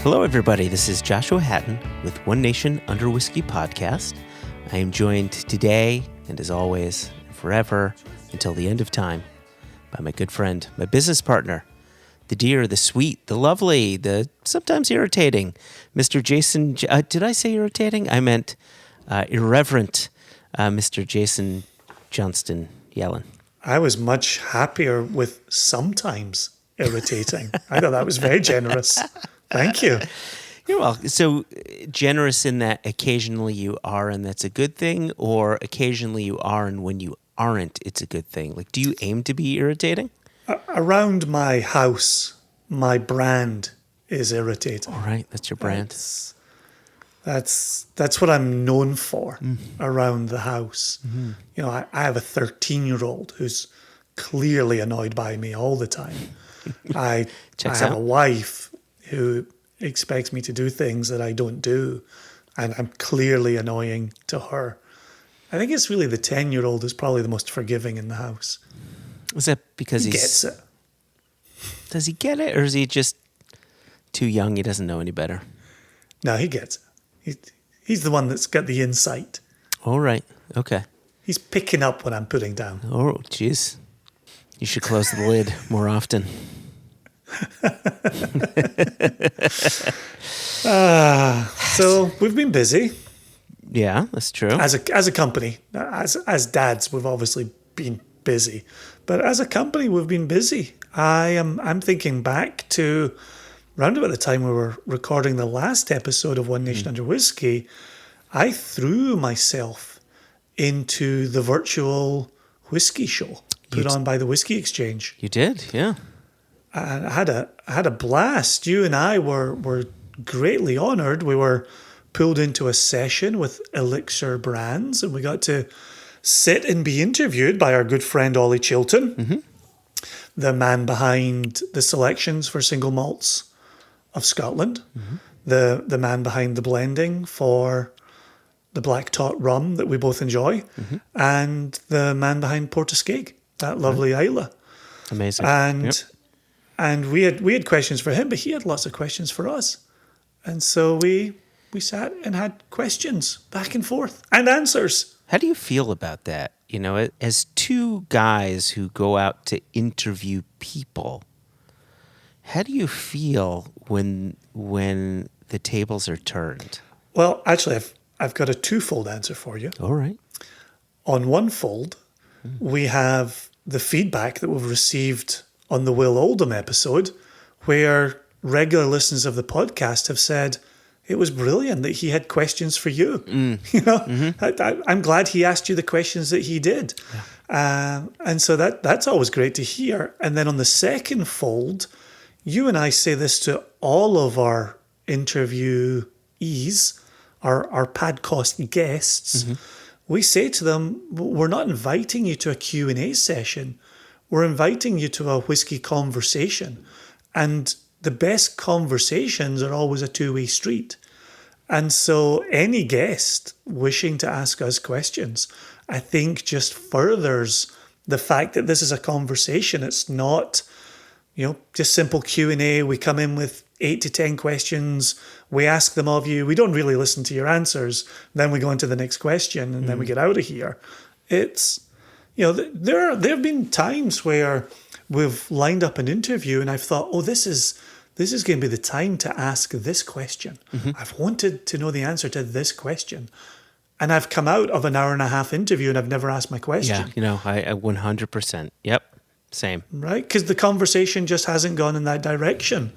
Hello, everybody. This is Joshua Hatton with One Nation Under Whisky podcast. I am joined today, and as always, forever, until the end of time, by my good friend, my business partner, the dear, the sweet, the lovely, the sometimes irritating, Mr. Jason. Did I say irritating? I meant irreverent, Mr. Jason Johnston Yellen. I was much happier with sometimes irritating. I thought that was very generous. Thank you. You're welcome. So generous in that occasionally you are, and that's a good thing, or occasionally you are, and when you aren't, it's a good thing. Like, do you aim to be irritating? Around my house, my brand is irritating. All right, that's your brand. That's what I'm known for around the house. Mm-hmm. You know, I have a 13-year-old who's clearly annoyed by me all the time. I have a wife who expects me to do things that I don't do, and I'm clearly annoying to her. I think it's really the 10-year-old who's probably the most forgiving in the house. Is that because he gets it? Does he get it, or is he just too young? He doesn't know any better. No, he gets it. He's the one that's got the insight. All right. Okay. He's picking up what I'm putting down. Oh, jeez. You should close the lid more often. So we've been busy. Yeah, that's true. As a company, as dads, we've obviously been busy, but as a company, we've been busy. I'm thinking back to round about the time we were recording the last episode of One Nation Under Whisky. I threw myself into the virtual whiskey show put on by the Whiskey Exchange. You did, yeah. I had a blast. You and I were greatly honoured. We were pulled into a session with Elixir Brands, and we got to sit and be interviewed by our good friend Ollie Chilton, the man behind the selections for single malts of Scotland, the man behind the blending for the Black Tot rum that we both enjoy, and the man behind Portiskeag, that lovely Islay. Amazing. And we had questions for him, but he had lots of questions for us. And so we sat and had questions back and forth and answers. How do you feel about that? You know, as two guys who go out to interview people, how do you feel when the tables are turned? Well, actually, I've got a twofold answer for you. All right. On one fold, we have the feedback that we've received on the Will Oldham episode, where regular listeners of the podcast have said it was brilliant that he had questions for you. You know, I'm glad he asked you the questions that he did. Yeah. And so that's always great to hear. And then on the second fold, you and I say this to all of our interviewees, our podcast guests. We say to them, we're not inviting you to a Q&A session. We're inviting you to a whiskey conversation. And the best conversations are always a two-way street. And so any guest wishing to ask us questions, I think just furthers the fact that this is a conversation. It's not, just simple Q&A. We come in with 8 to 10 questions. We ask them of you. We don't really listen to your answers. Then we go into the next question and then we get out of here. It's, there have been times where we've lined up an interview and I've thought, this is going to be the time to ask this question. I've wanted to know the answer to this question. And I've come out of an hour and a half interview and I've never asked my question. Yeah, I 100%. Yep, same. Right? Because the conversation just hasn't gone in that direction.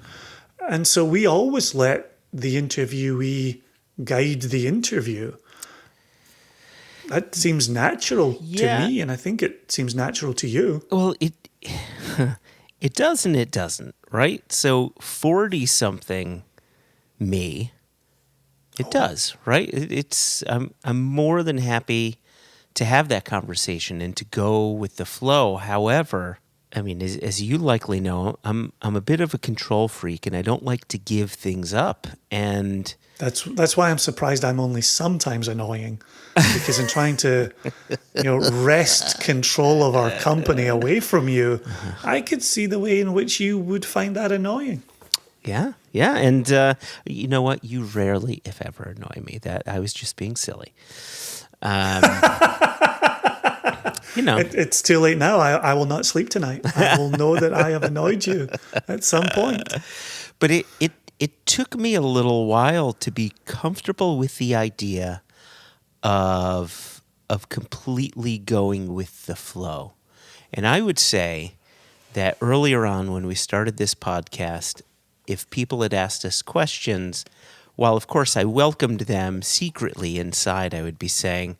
And so we always let the interviewee guide the interview. That seems natural to me, and I think it seems natural to you. Well, it does and it doesn't, right? So 40-something me, it does, right? I'm more than happy to have that conversation and to go with the flow. However, I mean, as you likely know, I'm a bit of a control freak, and I don't like to give things up. And that's why I'm surprised I'm only sometimes annoying, because in trying to, wrest control of our company away from you, I could see the way in which you would find that annoying. Yeah. And you know what? You rarely, if ever, annoy me. That I was just being silly. It's too late now. I will not sleep tonight. I will know that I have annoyed you at some point. But it took me a little while to be comfortable with the idea of completely going with the flow. And I would say that earlier on when we started this podcast, if people had asked us questions, while of course I welcomed them secretly inside, I would be saying,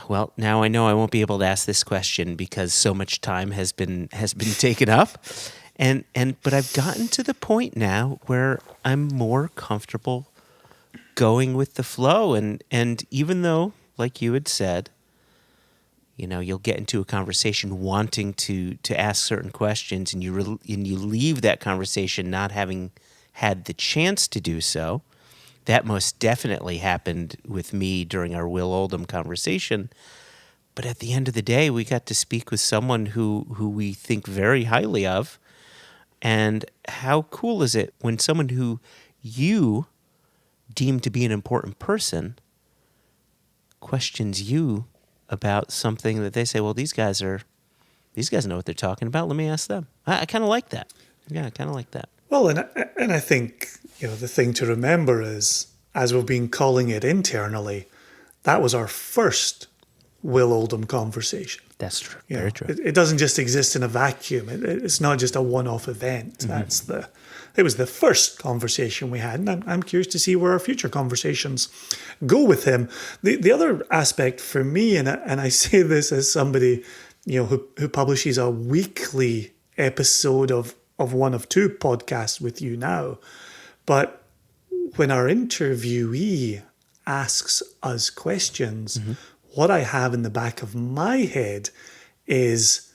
well, now I know I won't be able to ask this question because so much time has been taken up. But I've gotten to the point now where I'm more comfortable going with the flow. And even though, like you had said, you'll get into a conversation wanting to ask certain questions, and you leave that conversation not having had the chance to do so. That most definitely happened with me during our Will Oldham conversation. But at the end of the day, we got to speak with someone who we think very highly of. And how cool is it when someone who you deem to be an important person questions you about something that they say, well, these guys know what they're talking about. Let me ask them. I kind of like that. Yeah, I kind of like that. Well, and I think, the thing to remember is, as we've been calling it internally, that was our first Will Oldham conversation. That's true. Very true. It doesn't just exist in a vacuum. It's not just a one-off event. Mm-hmm. It was the first conversation we had, and I'm curious to see where our future conversations go with him. The other aspect for me, and I say this as somebody who publishes a weekly episode of one of two podcasts with you now, but when our interviewee asks us questions, mm-hmm. what I have in the back of my head is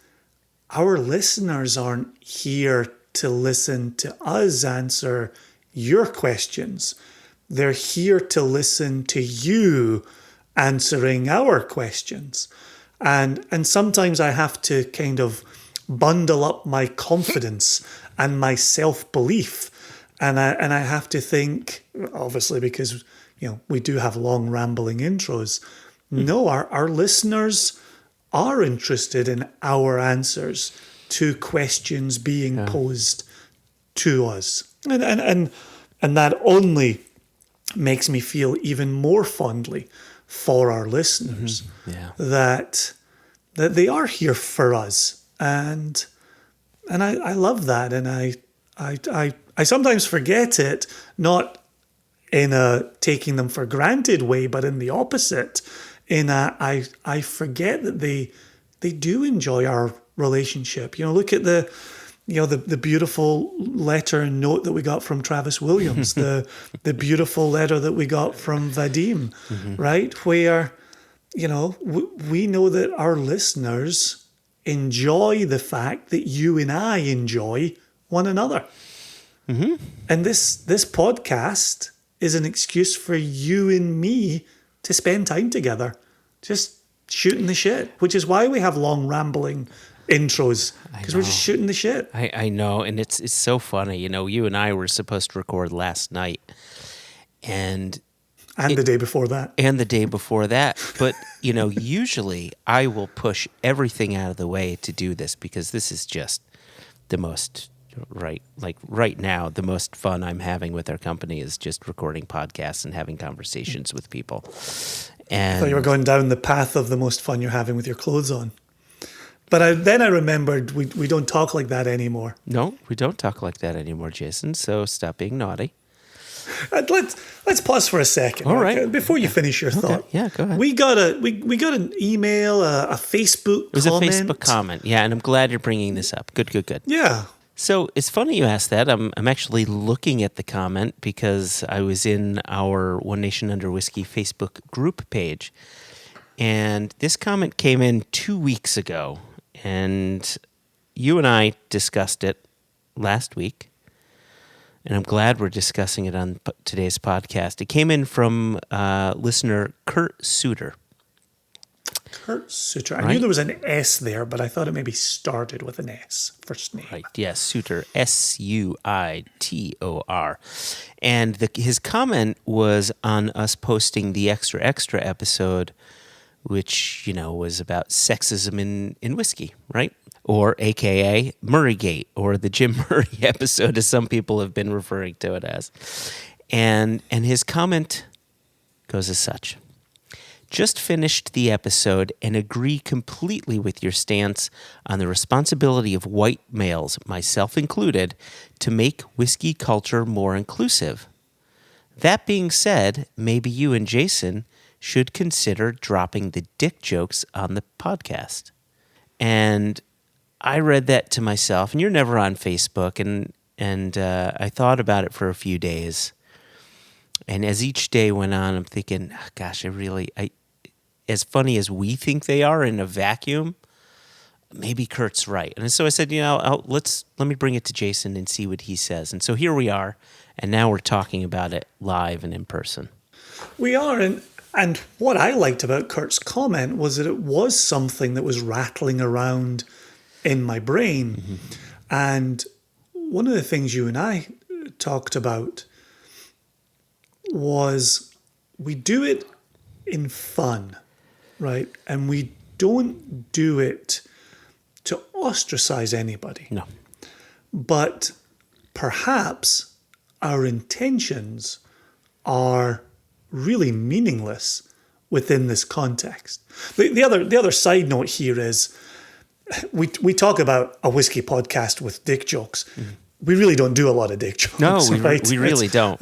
our listeners aren't here to listen to us answer your questions. They're here to listen to you answering our questions. And sometimes I have to kind of bundle up my confidence and my self-belief. And I have to think, obviously, because we do have long rambling intros. No, our listeners are interested in our answers to questions being posed to us. And that only makes me feel even more fondly for our listeners, mm-hmm. that they are here for us. And I love that. And I sometimes forget it, not in a taking them for granted way, but in the opposite. I forget that they do enjoy our relationship. Look at the beautiful letter and note that we got from Travis Williams, the beautiful letter that we got from Vadim, mm-hmm. right? Where, we know that our listeners enjoy the fact that you and I enjoy one another. Mm-hmm. And this podcast is an excuse for you and me to spend time together, just shooting the shit, which is why we have long rambling intros, because we're just shooting the shit. I know, and it's so funny. You and I were supposed to record last night, and the day before that. And the day before that. But, usually I will push everything out of the way to do this, because this is just the most, right now, the most fun I'm having with our company is just recording podcasts and having conversations with people. And I thought you were going down the path of the most fun you're having with your clothes on. But then I remembered we don't talk like that anymore. No, we don't talk like that anymore, Jason. So stop being naughty. Let's pause for a second. All right. Before you finish your thought. Yeah, go ahead. We got an email, a Facebook comment. It was a Facebook comment. Yeah, and I'm glad you're bringing this up. Good. Yeah. So it's funny you asked that. I'm actually looking at the comment because I was in our One Nation Under Whisky Facebook group page, and this comment came in 2 weeks ago, and you and I discussed it last week, and I'm glad we're discussing it on today's podcast. It came in from listener Kurt Suter, Kurt Suter. I Right? knew there was an S there, but I thought it maybe started with an S, first name. Right. Yes, Suitor, Suitor. And his comment was on us posting the Extra Extra episode, which, was about sexism in whiskey, right? Or AKA Murraygate, or the Jim Murray episode, as some people have been referring to it as. And his comment goes as such. Just finished the episode and agree completely with your stance on the responsibility of white males, myself included, to make whiskey culture more inclusive. That being said, maybe you and Jason should consider dropping the dick jokes on the podcast. And I read that to myself, and you're never on Facebook, and I thought about it for a few days. And as each day went on, I'm thinking, gosh, as funny as we think they are in a vacuum, maybe Kurt's right. And so I said, let me bring it to Jason and see what he says. And so here we are, and now we're talking about it live and in person. We are, and what I liked about Kurt's comment was that it was something that was rattling around in my brain. Mm-hmm. And one of the things you and I talked about was we do it in fun, right? And we don't do it to ostracize anybody. No. But perhaps our intentions are really meaningless within this context. The other side note here is we talk about a whiskey podcast with dick jokes. Mm-hmm. We really don't do a lot of dick jokes. No, we really don't.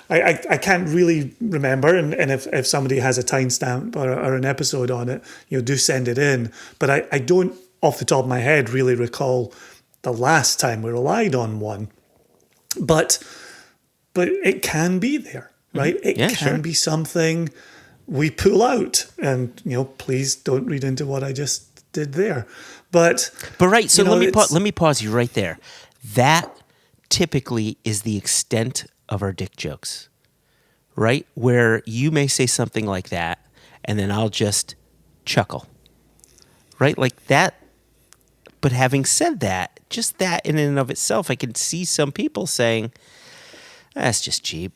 I can't really remember, and if somebody has a timestamp or an episode on it, do send it in. But I don't, off the top of my head, really recall the last time we relied on one. But it can be there, right? It can be something we pull out, and please don't read into what I just did there. But right. So let me pause you right there. That typically is the extent of our dick jokes, right? Where you may say something like that, and then I'll just chuckle, right? Like that. But having said that, just that in and of itself, I can see some people saying, that's just cheap.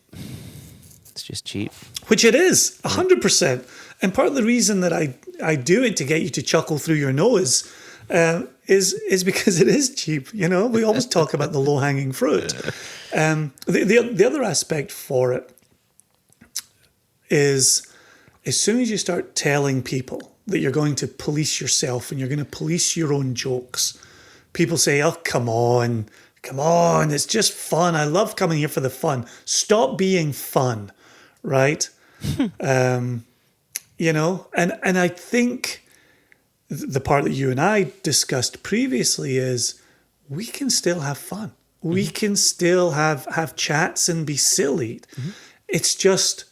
It's just cheap. Which it is, 100%. And part of the reason that I do it to get you to chuckle through your nose is because it is cheap. We always talk about the low-hanging fruit. The other aspect for it is, as soon as you start telling people that you're going to police yourself and you're going to police your own jokes, people say, oh, come on, it's just fun. I love coming here for the fun. Stop being fun, right? And I think the part that you and I discussed previously is we can still have fun. Mm-hmm. We can still have chats and be silly. Mm-hmm. It's just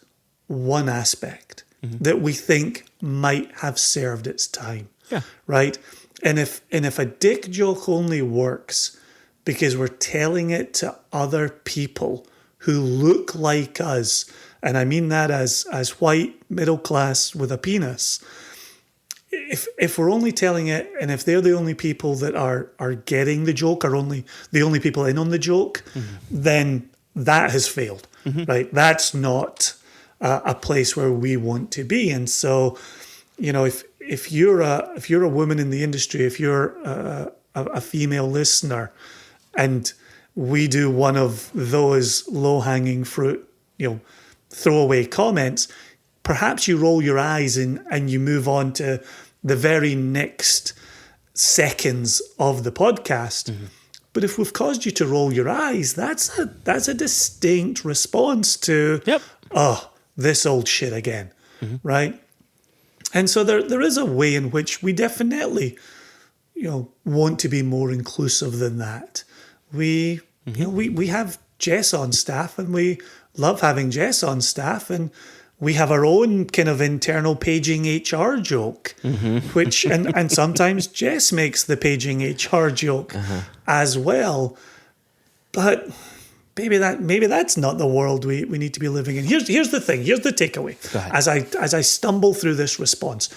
one aspect that we think might have served its time. Yeah. Right? And if a dick joke only works because we're telling it to other people who look like us, and I mean that as white middle class with a penis, if we're only telling it, and if they're the only people that are getting the joke, are only the only people in on the joke, then that has failed, right? That's not a place where we want to be. And so, if you're a woman in the industry, if you're a female listener, and we do one of those low-hanging fruit, throwaway comments, perhaps you roll your eyes and you move on to the very next seconds of the podcast. Mm-hmm. But if we've caused you to roll your eyes, that's a distinct response to, this old shit again, right? And so there is a way in which we definitely, want to be more inclusive than that. We have Jess on staff, and we love having Jess on staff, and we have our own kind of internal paging HR joke, which and sometimes Jess makes the paging HR joke as well. But maybe that's not the world we need to be living in. Here's the thing. Here's the takeaway. As I stumble through this response,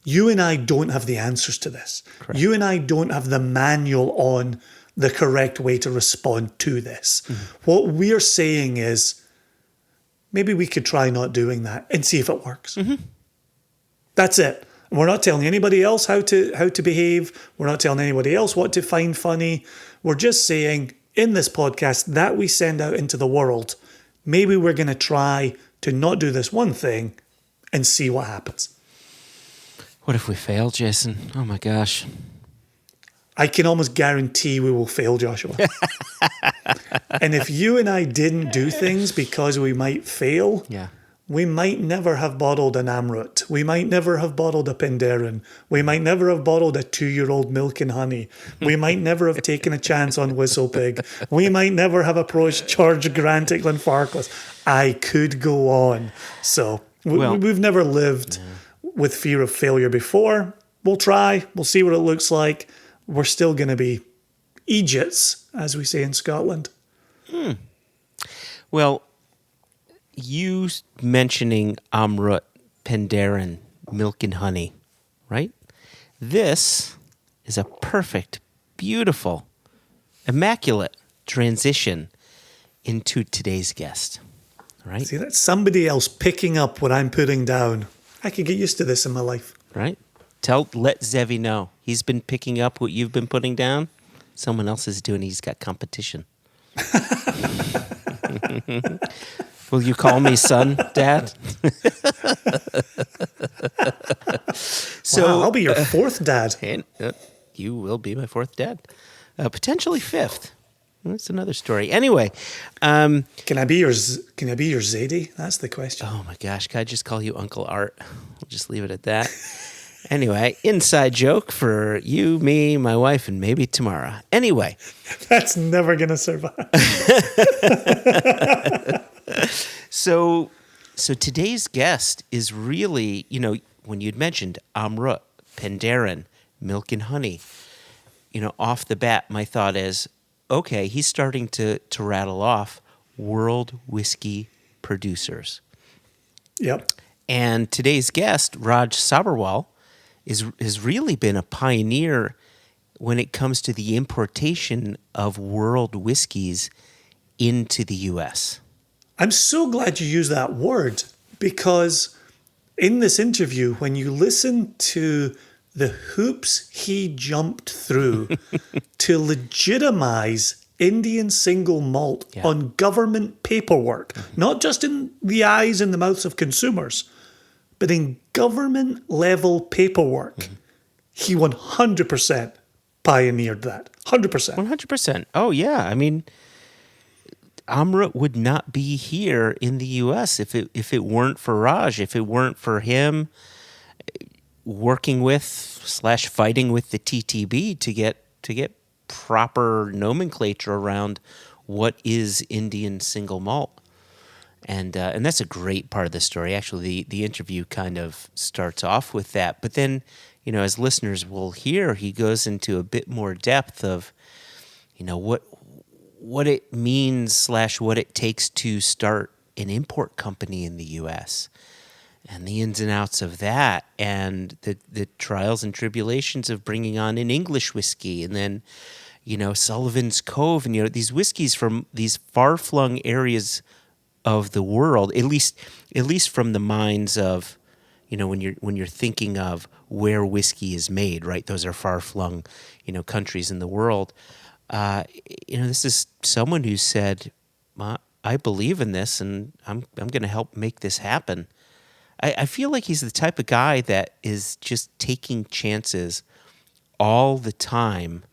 You and I don't have the answers to this. Correct. You and I don't have the manual on the correct way to respond to this. What we're saying is maybe we could try not doing that and see if it works. That's it. We're not telling anybody else how to behave. We're not telling anybody else what to find funny. We're just saying in this podcast that we send out into the world, maybe we're going to try to not do this one thing and see what happens. What if we fail, Jason? Oh my gosh. I can almost guarantee we will fail, Joshua. And if you and I didn't do things because we might fail, we might never have bottled an Amrut. We might never have bottled a Penderyn. We might never have bottled a 2-year-old Milk and Honey. We might never have taken a chance on Whistle Pig. We might never have approached George Grant at Glenfarclas. I could go on. So we've never lived with fear of failure before. We'll try. We'll see what it looks like. We're still going to be Egypts, as we say in Scotland. Well, you mentioning Amrut, Penderyn, Milk and Honey, right? This is a perfect, beautiful, immaculate transition into today's guest, right? See, that's somebody else picking up what I'm putting down. I could get used to this in my life. Right? Let Zevi know. He's been picking up what you've been putting down. Someone else is doing it. He's got competition. Will you call me son, Dad? Wow, I'll be your fourth dad. And, you will be my fourth dad. Potentially fifth. That's another story. Anyway. Can I be your Zadie? That's the question. Oh my gosh. Can I just call you Uncle Art? We'll just leave it at that. Anyway, inside joke for you, me, my wife, and maybe Tamara. Anyway. That's never going to survive. So today's guest is really, when you'd mentioned Amrut, Penderyn, Milk and Honey, off the bat, my thought is, okay, he's starting to rattle off world whiskey producers. Yep. And today's guest, Raj Sabharwal, has really been a pioneer when it comes to the importation of world whiskeys into the U.S. I'm so glad you used that word, because in this interview, when you listen to the hoops he jumped through to legitimize Indian single malt on government paperwork, not just in the eyes and the mouths of consumers, but in government level paperwork, he 100% pioneered that. 100%. 100%. Oh, yeah. I mean, Amrut would not be here in the U.S. if it weren't for Raj, if it weren't for him working with / fighting with the TTB to get proper nomenclature around what is Indian single malt. And that's a great part of the story. Actually, the interview kind of starts off with that. But then, as listeners will hear, he goes into a bit more depth of, what it means / what it takes to start an import company in the U.S. and the ins and outs of that, and the trials and tribulations of bringing on an English whiskey, and then, Sullivan's Cove, and these whiskeys from these far-flung areas of the world, at least from the minds of, when you're thinking of where whiskey is made, right? Those are far-flung, countries in the world. This is someone who said, I believe in this, and I'm going to help make this happen. I feel like he's the type of guy that is just taking chances all the time,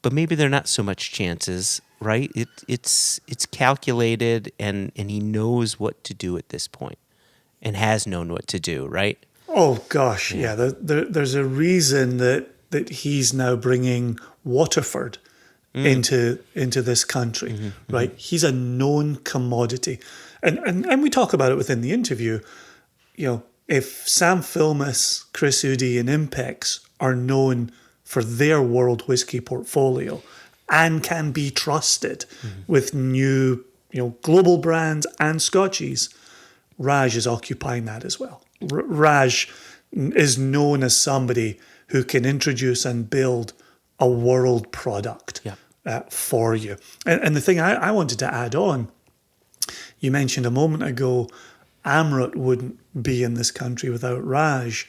but maybe they're not so much chances, right? It's calculated, and he knows what to do at this point, and has known what to do, right? Oh gosh, yeah. There's a reason that he's now bringing Waterford into this country, right? He's a known commodity, and we talk about it within the interview. If Sam Filmus, Chris Udy, and Impex are known for their world whiskey portfolio and can be trusted with new, global brands and Scotchies, Raj is occupying that as well. Raj is known as somebody who can introduce and build a world product Yeah. for you. And the thing I wanted to add on, you mentioned a moment ago, Amrut wouldn't be in this country without Raj.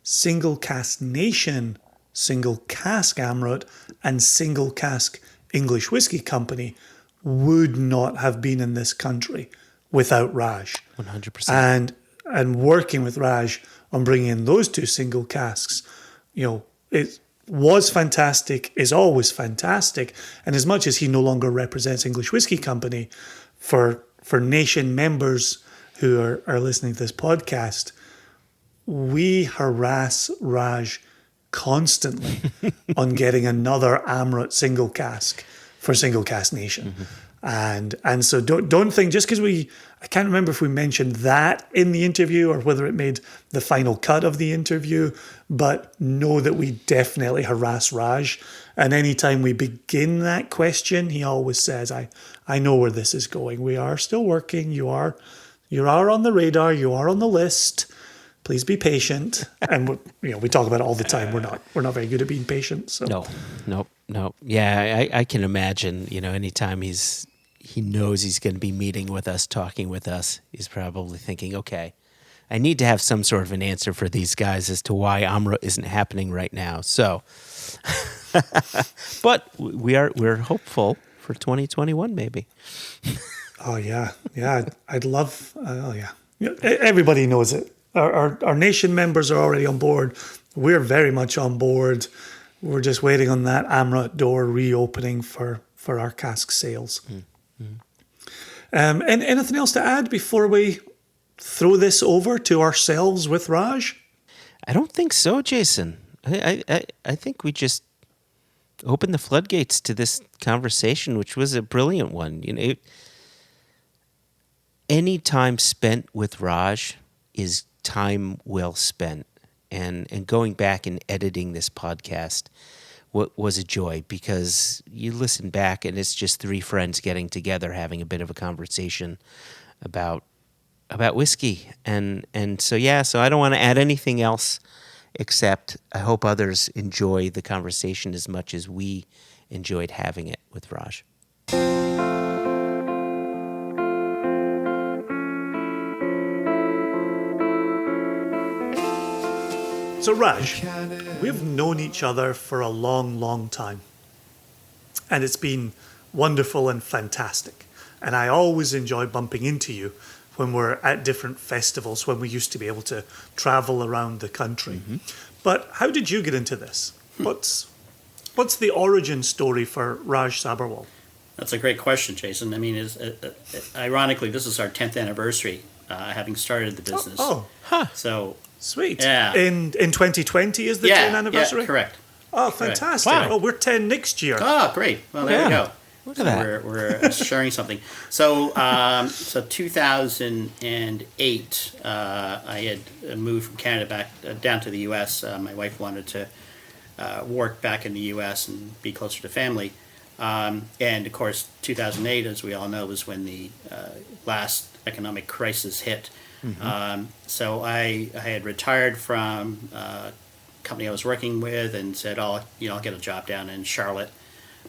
Single Cask Nation, Single Cask Amrut, and Single Cask English Whiskey Company would not have been in this country without Raj. 100%. And working with Raj on bringing in those two single casks, it was fantastic, is always fantastic. And as much as he no longer represents English Whiskey Company, for Nation members who are listening to this podcast, we harass Raj constantly on getting another Amrut single cask for Single Cask Nation. And so don't think just because I can't remember if we mentioned that in the interview or whether it made the final cut of the interview, but know that we definitely harass Raj. And anytime we begin that question, he always says, I know where this is going. We are still working. You are on the radar. You are on the list. Please be patient. And we talk about it all the time. We're not very good at being patient. So No. Yeah, I can imagine, anytime he knows he's going to be meeting with us, talking with us, he's probably thinking, okay, I need to have some sort of an answer for these guys as to why Amrut isn't happening right now. So, but we're hopeful for 2021 maybe. Oh yeah. I'd love. Oh yeah. Everybody knows it. Our Nation members are already on board. We're very much on board. We're just waiting on that Amrut door reopening for our cask sales. And anything else to add before we throw this over to ourselves with Raj? I don't think so, Jason. I think we just opened the floodgates to this conversation, which was a brilliant one. Any time spent with Raj is time well spent. And going back and editing this podcast was a joy, because you listen back and it's just three friends getting together, having a bit of a conversation about whiskey. And so I don't want to add anything else, except I hope others enjoy the conversation as much as we enjoyed having it with Raj. So Raj, we've known each other for a long, long time. And it's been wonderful and fantastic. And I always enjoy bumping into you when we're at different festivals, when we used to be able to travel around the country. But how did you get into this? What's the origin story for Raj Sabharwal? That's a great question, Jason. I mean, ironically, this is our 10th anniversary, having started the business. So sweet. Yeah. In 2020 is the 10th anniversary? Yeah, correct. Oh, fantastic. Wow. Oh, we're 10 next year. Oh, great. Well, there we go. Look at that. We're sharing something. So 2008, I had moved from Canada back down to the U.S. My wife wanted to work back in the U.S. and be closer to family. And, of course, 2008, as we all know, was when the last economic crisis hit. So I had retired from a company I was working with and said, I'll get a job down in Charlotte.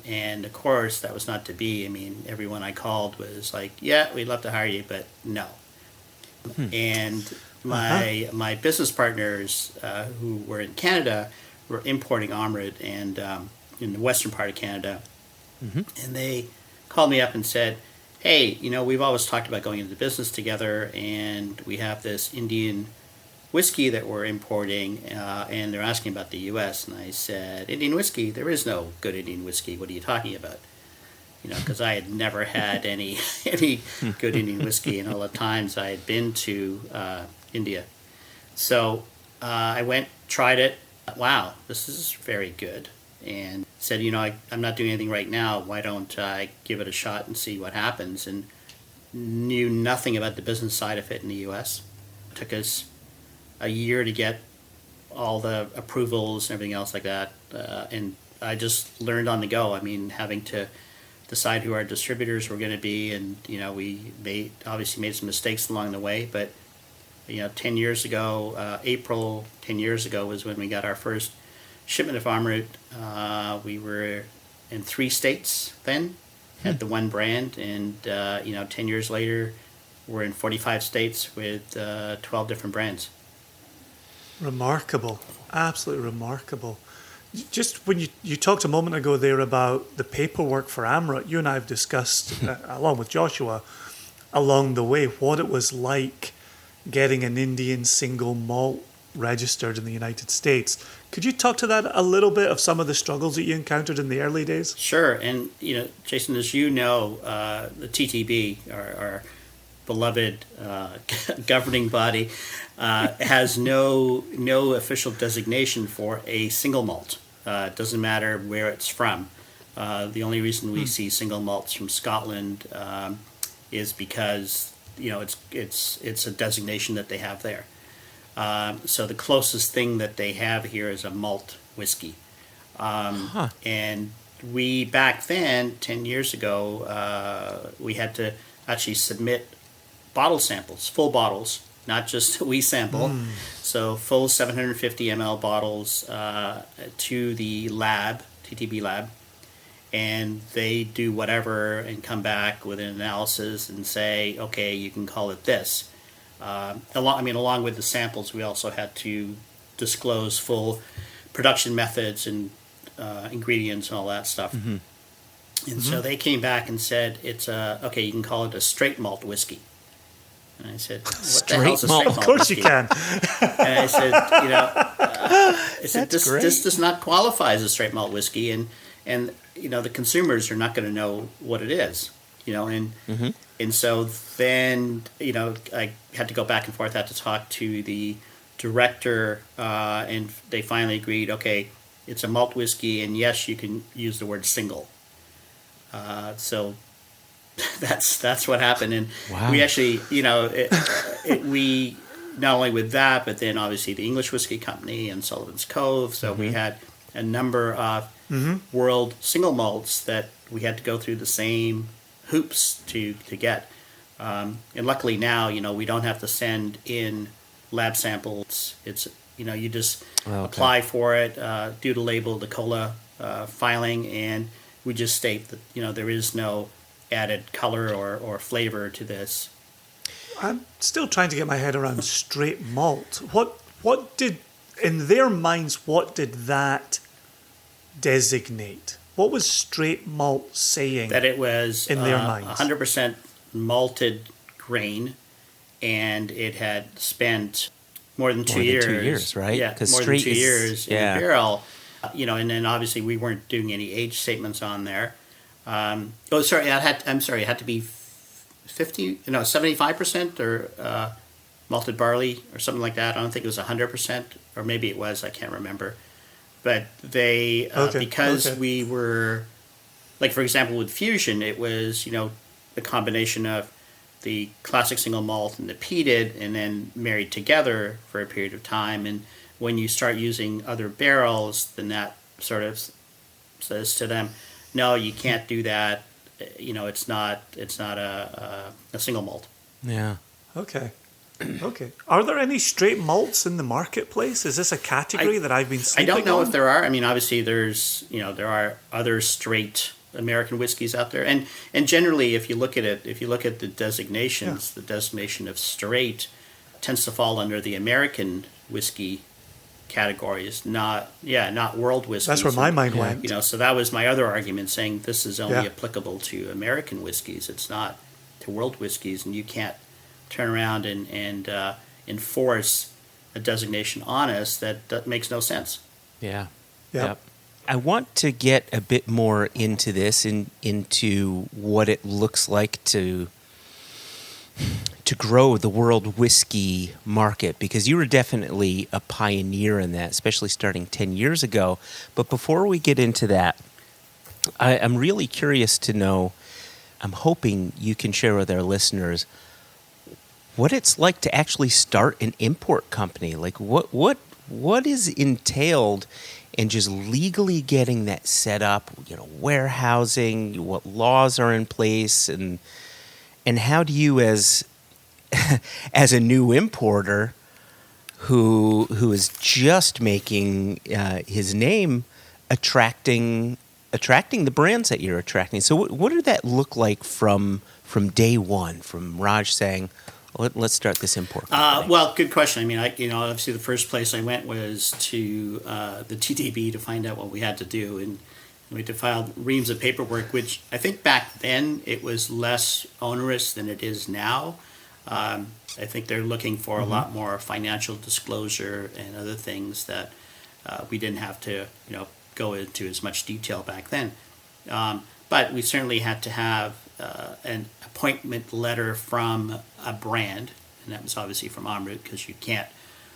And, of course, that was not to be. I mean, everyone I called was like, yeah, we'd love to hire you, but no. And my business partners who were in Canada were importing Amrut and in the western part of Canada. And they called me up and said, hey, we've always talked about going into business together, and we have this Indian whiskey that we're importing, and they're asking about the U.S. And I said, Indian whiskey? There is no good Indian whiskey. What are you talking about? Because I had never had any good Indian whiskey in all the times I had been to India. So I went, tried it. Wow, this is very good. And said, I'm not doing anything right now. Why don't I give it a shot and see what happens? And knew nothing about the business side of it in the U.S. It took us a year to get all the approvals and everything else like that. And I just learned on the go. I mean, having to decide who our distributors were going to be. And, we obviously made some mistakes along the way. But 10 years ago, April 10 years ago was when we got our first shipment of RØDE. We were in 3 states then, had the one brand, and 10 years later, we're in 45 states with 12 different brands. Remarkable. Absolutely remarkable. Just when you talked a moment ago there about the paperwork for AMRA, you and I have discussed, along with Joshua, along the way, what it was like getting an Indian single malt registered in the United States. Could you talk to that a little bit of some of the struggles that you encountered in the early days? Sure. And, Jason, as you know, the TTB, our beloved governing body, has no official designation for a single malt. It doesn't matter where it's from. The only reason we see single malts from Scotland is because it's a designation that they have there. So the closest thing that they have here is a malt whiskey. And we back then, 10 years ago, we had to actually submit bottle samples, full bottles, not just a wee sample. So full 750 ml bottles to the lab, TTB lab, and they do whatever and come back with an analysis and say, okay, you can call it this. Along with the samples, we also had to disclose full production methods and ingredients and all that stuff. And so they came back and said, it's okay, you can call it a straight malt whiskey. And I said, what the hell's a straight malt? Of course whiskey? you can. And I said, this does not qualify as a straight malt whiskey, and the consumers are not going to know what it is, and so then I had to go back and forth. I had to talk to the director, and they finally agreed. Okay, it's a malt whiskey, and yes, you can use the word single. So that's what happened, and we actually, we not only with that, but then obviously the English Whiskey Company and Sullivan's Cove. So we had a number of world single malts that we had to go through the same hoops to get. And luckily now, we don't have to send in lab samples. It's you just apply for it, do the label, the COLA filing, and we just state that there is no added color or flavor to this. I'm still trying to get my head around straight malt. What did, in their minds, what did that designate? What was straight malt saying? That it was in their minds 100% malted grain, and it had spent more than 2 years. 2 years, right? Yeah, more than 2 years in a barrel. And then obviously we weren't doing any age statements on there. It had to be 75% or malted barley or something like that. I don't think it was 100%, or maybe it was. I can't remember. But they we were, like for example with Fusion, it was the combination of the classic single malt and the peated, and then married together for a period of time. And when you start using other barrels, then that sort of says to them, no, you can't do that. It's not a single malt. Yeah. Okay. Are there any straight malts in the marketplace? Is this a category that I've been sleeping on? I don't know if there are. I mean, obviously there are other straight American whiskeys out there, and generally, if you look at the designations, the designation of straight tends to fall under the American whiskey categories, not world whiskeys. That's where my mind went. So that was my other argument, saying this is only applicable to American whiskeys. It's not to world whiskeys, and you can't turn around and enforce a designation on us that makes no sense. Yeah. Yep. I want to get a bit more into this, into what it looks like to grow the world whiskey market, because you were definitely a pioneer in that, especially starting 10 years ago. But before we get into that, I'm really curious to know, I'm hoping you can share with our listeners what it's like to actually start an import company. Like what is entailed in just legally getting that set up, warehousing, what laws are in place, and how do you as as a new importer who is just making his name attracting the brands that you're attracting. So what did that look like from day one, from Raj saying, let's start this import company? Well, good question. I mean, obviously the first place I went was to the TTB to find out what we had to do, and we had to file reams of paperwork, which I think back then it was less onerous than it is now. I think they're looking for a lot more financial disclosure and other things that we didn't have to, go into as much detail back then. But we certainly had to have an appointment letter from a brand, and that was obviously from RØDE, because you can't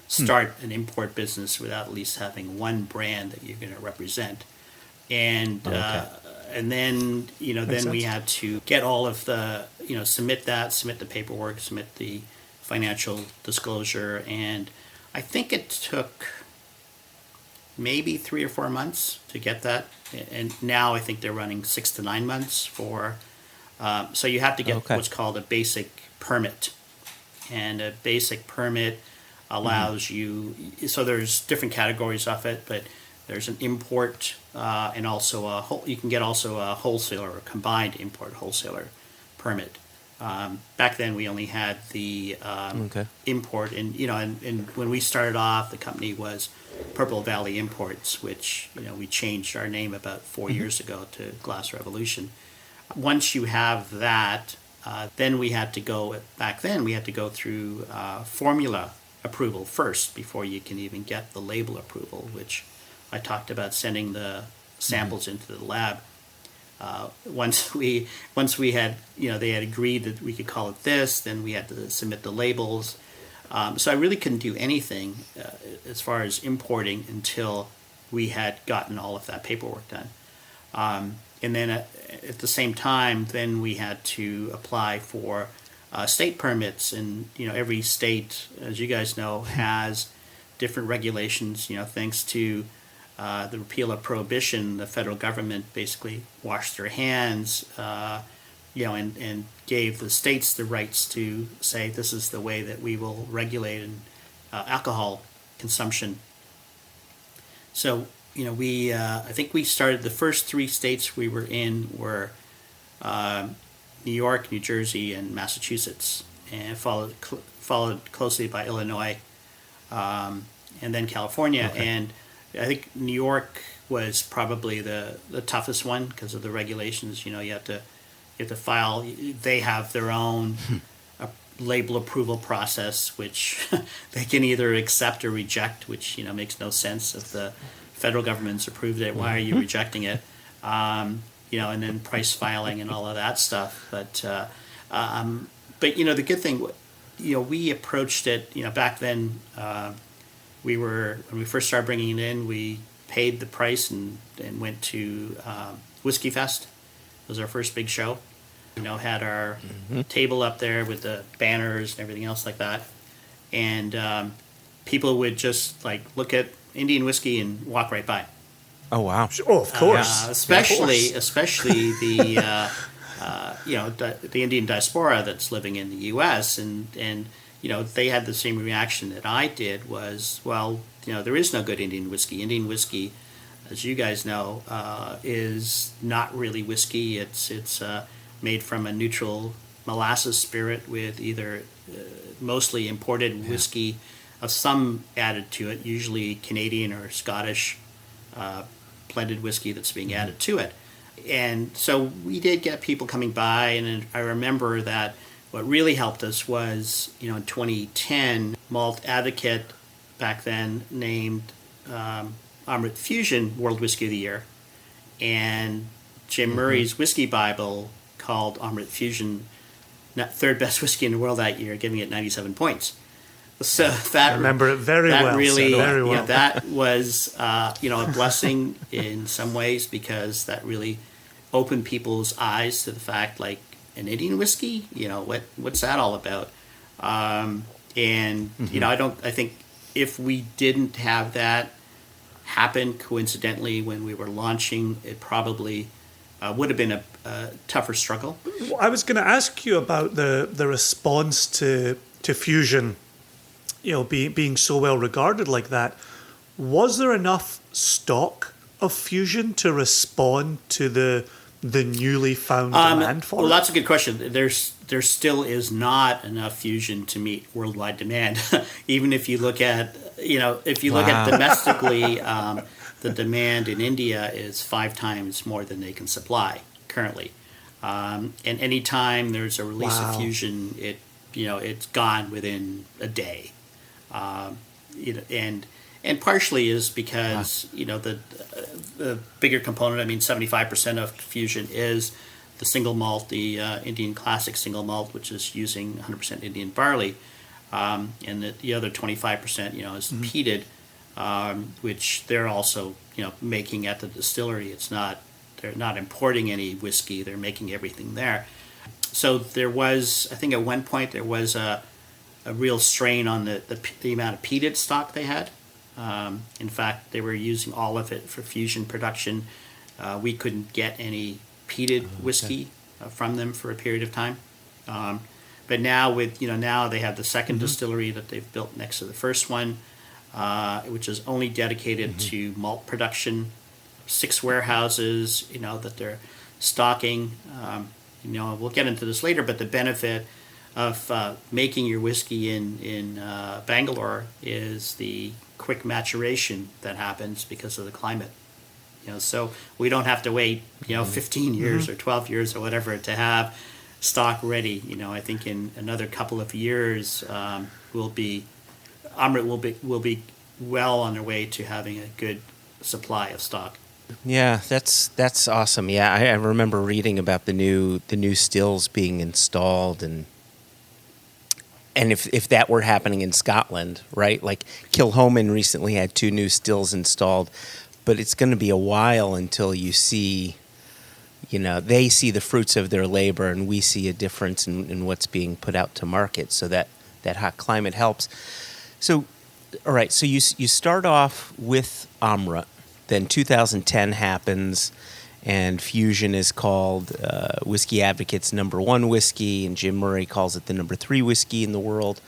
start an import business without at least having one brand that you're going to represent. And and then then we had to get all of the submit the paperwork, submit the financial disclosure, and I think it took maybe 3 or 4 months to get that. And now I think they're running 6 to 9 months for. So you have to get what's called a basic permit, and a basic permit allows you. So there's different categories of it, but there's an import and also you can get also a wholesaler or combined import wholesaler permit. Back then we only had the import, and and when we started off, the company was Purple Valley Imports, which we changed our name about 4 years ago to Glass Revolution. Once you have that, then we had to go. Back then we had to go through formula approval first before you can even get the label approval, which I talked about sending the samples into the lab. Once we had, they had agreed that we could call it this, then we had to submit the labels. So I really couldn't do anything as far as importing until we had gotten all of that paperwork done. And then at the same time, then we had to apply for state permits, and every state, as you guys know, has different regulations. Thanks to the repeal of prohibition, the federal government basically washed their hands, and gave the states the rights to say this is the way that we will regulate alcohol consumption. So I think we started, the first 3 states we were in were New York, New Jersey, and Massachusetts, and followed closely by Illinois, and then California. And I think New York was probably the toughest one because of the regulations. You have to file. They have their own label approval process, which they can either accept or reject, which makes no sense. If the federal government's approved it, why are you rejecting it? And then price filing and all of that stuff. But the good thing, we approached it. Back then, when we first started bringing it in, we paid the price and went to Whiskey Fest. It was our first big show. Had our table up there with the banners and everything else like that. And people would just look at Indian whiskey and walk right by. Oh, wow. Oh, of course. Especially the the Indian diaspora that's living in the U.S. and they had the same reaction that I did. Was, well, there is no good Indian whiskey. Indian whiskey, as you guys know, is not really whiskey. It's made from a neutral molasses spirit with either mostly imported whiskey of some added to it, usually Canadian or Scottish blended whiskey that's being added to it. And so we did get people coming by, and I remember that what really helped us was, in 2010, Malt Advocate back then named Amrit Fusion World Whiskey of the Year, and Jim Murray's Whiskey Bible called Amrit Fusion third best whiskey in the world that year, giving it 97 points. So that, I remember it very well. Really, very well. That was a blessing in some ways, because that really opened people's eyes to the fact, an Indian whiskey, what's that all about? I think if we didn't have that happen coincidentally when we were launching, it probably would have been a tougher struggle. I was going to ask you about the response to Fusion, being so well regarded like that, was there enough stock of Fusion to respond to the newly found demand for well, it? that's a good question. There still is not enough Fusion to meet worldwide demand. Even if you look at look at domestically, the demand in India is 5 times more than they can supply currently. And anytime there's a release of Fusion, it's gone within a day. And partially is because the bigger component. I mean, 75% of Fusion is the single malt, the Indian Classic single malt, which is using 100% Indian barley, and the other 25%, is peated, which they're also making at the distillery. They're not importing any whiskey; they're making everything there. So there was, I think, at one point there was a real strain on the amount of peated stock they had. In fact, they were using all of it for Fusion production. We couldn't get any peated whiskey from them for a period of time. But now now they have the second distillery that they've built next to the first one, which is only dedicated to malt production. 6 warehouses, that they're stocking. We'll get into this later, but the benefit of making your whiskey in Bangalore is the quick maturation that happens because of the climate. So we don't have to wait 15 years or 12 years or whatever to have stock ready. I think in another couple of years Amrit will be well on their way to having a good supply of stock. Yeah, that's awesome. Yeah, I remember reading about the new stills being installed, and if that were happening in Scotland, right? Like Kilhoman recently had 2 new stills installed, but it's going to be a while until you see, they see the fruits of their labor, and we see a difference in what's being put out to market. So that hot climate helps. So, all right. So you start off with Amrit. Then 2010 happens, and Fusion is called Whiskey Advocate's #1 whiskey, and Jim Murray calls it the #3 whiskey in the world.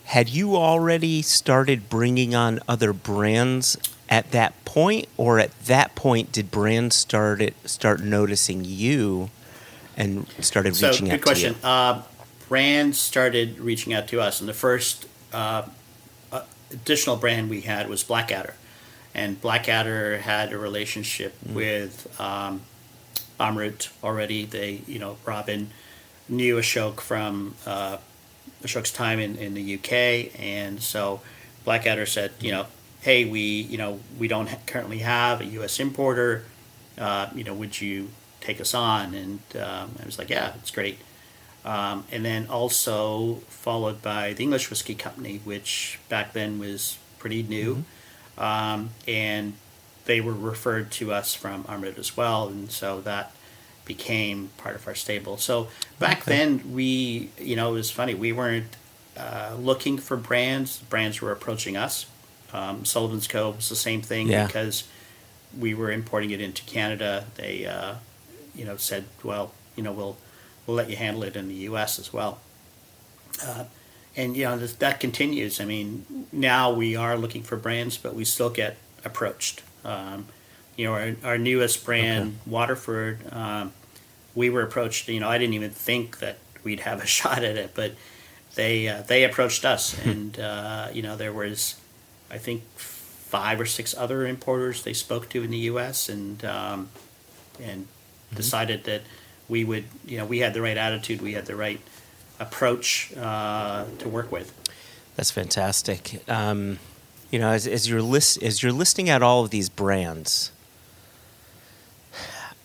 Had you already started bringing on other brands at that point, or at that point did brands start noticing you and started reaching out to you? Good question. Brands started reaching out to us, and the first additional brand we had was Blackadder. And Blackadder had a relationship with Amrit already. They, Robin knew Ashok from Ashok's time in the UK, and so Blackadder said, hey, we don't currently have a U.S. importer. Would you take us on? And I was like, yeah, it's great. And then also followed by the English Whiskey Company, which back then was pretty new. And they were referred to us from Amrit as well, and so that became part of our stable. So back then, we, it was funny, we weren't looking for brands. Brands were approaching us. Sullivan's Cove was the same thing because we were importing it into Canada. They, said, well, we'll let you handle it in the U.S. as well. And that continues. I mean, now we are looking for brands, but we still get approached. Our newest brand, Waterford, we were approached. I didn't even think that we'd have a shot at it, but they approached us, and there was, I think, 5 or 6 other importers they spoke to in the U.S. and decided that we would, we had the right attitude, we had the right approach to work with. That's fantastic. As you're listing out all of these brands,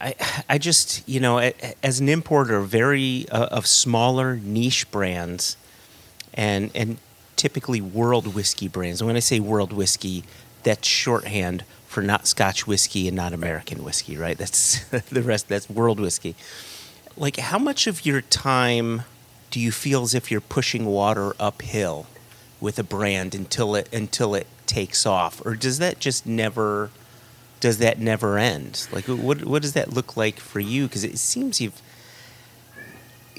I just, as an importer, of smaller niche brands, and typically world whiskey brands. And when I say world whiskey, that's shorthand for not Scotch whiskey and not American whiskey, right? That's the rest. That's world whiskey. Like, how much of your time do you feel as if you're pushing water uphill with a brand until it takes off, or does that never end? Like, what does that look like for you? Because it seems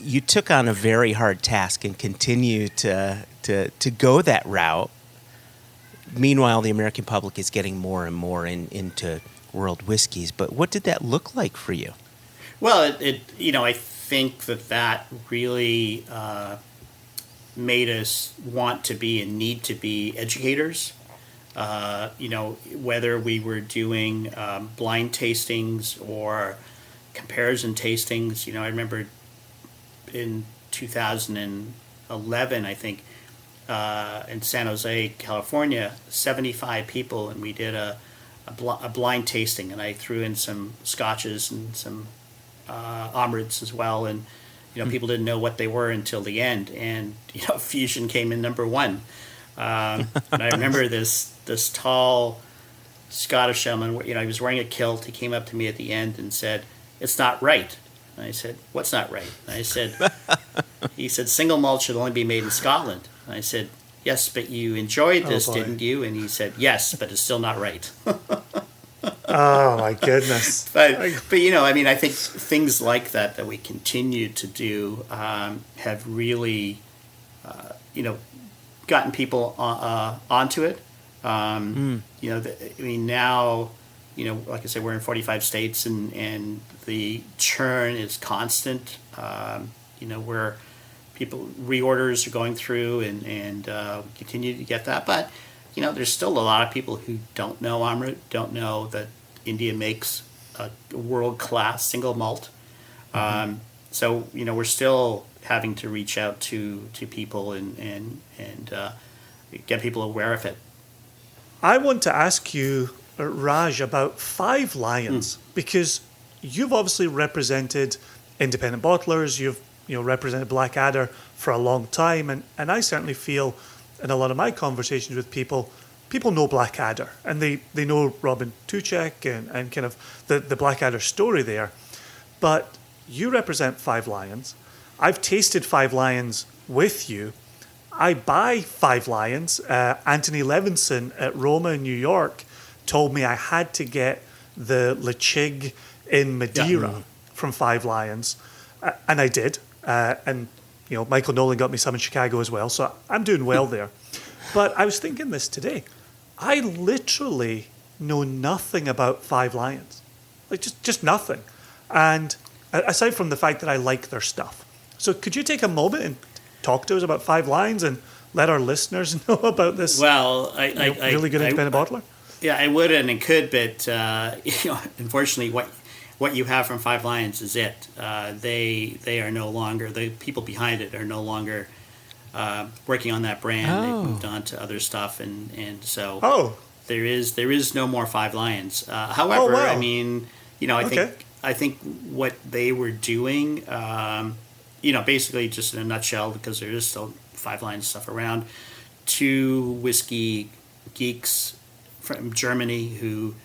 you took on a very hard task and continue to go that route. Meanwhile, the American public is getting more and more into world whiskeys. But what did that look like for you? Well, I think that really made us want to be and need to be educators. Whether we were doing blind tastings or comparison tastings. I remember in 2011, I think, in San Jose, California, 75 people, and we did a blind tasting, and I threw in some scotches and some amrits as well, and people didn't know what they were until the end, and Fusion came in number one. And I remember this tall Scottish gentleman, he was wearing a kilt. He came up to me at the end and said, "It's not right." And I said, "What's not right?" And I said, he said, "Single malt should only be made in Scotland." And I said, "Yes, but you enjoyed this, didn't you?" And he said, "Yes, but it's still not right." Oh my goodness! But I think things like that we continue to do have really, gotten people onto it. Now, like I said, we're in 45 states, and the churn is constant. Where people reorders are going through, and we continue to get that. But there's still a lot of people who don't know Amrut, don't know that India makes a world-class single malt. So we're still having to reach out to people and get people aware of it. I want to ask you, Raj, about Five Lions, because you've obviously represented independent bottlers. You've represented Blackadder for a long time, and I certainly feel in a lot of my conversations with people know Blackadder, and they know Robin Tuchek and kind of the Blackadder story there. But you represent Five Lions. I've tasted Five Lions with you. I buy Five Lions. Anthony Levinson at Roma in New York told me I had to get the Lechig in Madeira from Five Lions, and I did. And Michael Nolan got me some in Chicago as well, so I'm doing well there. But I was thinking this today. I literally know nothing about Five Lions, like just nothing. And aside from the fact that I like their stuff, so could you take a moment and talk to us about Five Lions and let our listeners know about this? Well, really good independent bottler. Yeah, I would and could, but unfortunately, what you have from Five Lions is it. They are no longer, the people behind it are no longer working on that brand. Oh. They've moved on to other stuff, and so there is no more Five Lions. However, wow. I think what they were doing, basically just in a nutshell, because there is still Five Lions stuff around, two whiskey geeks from Germany who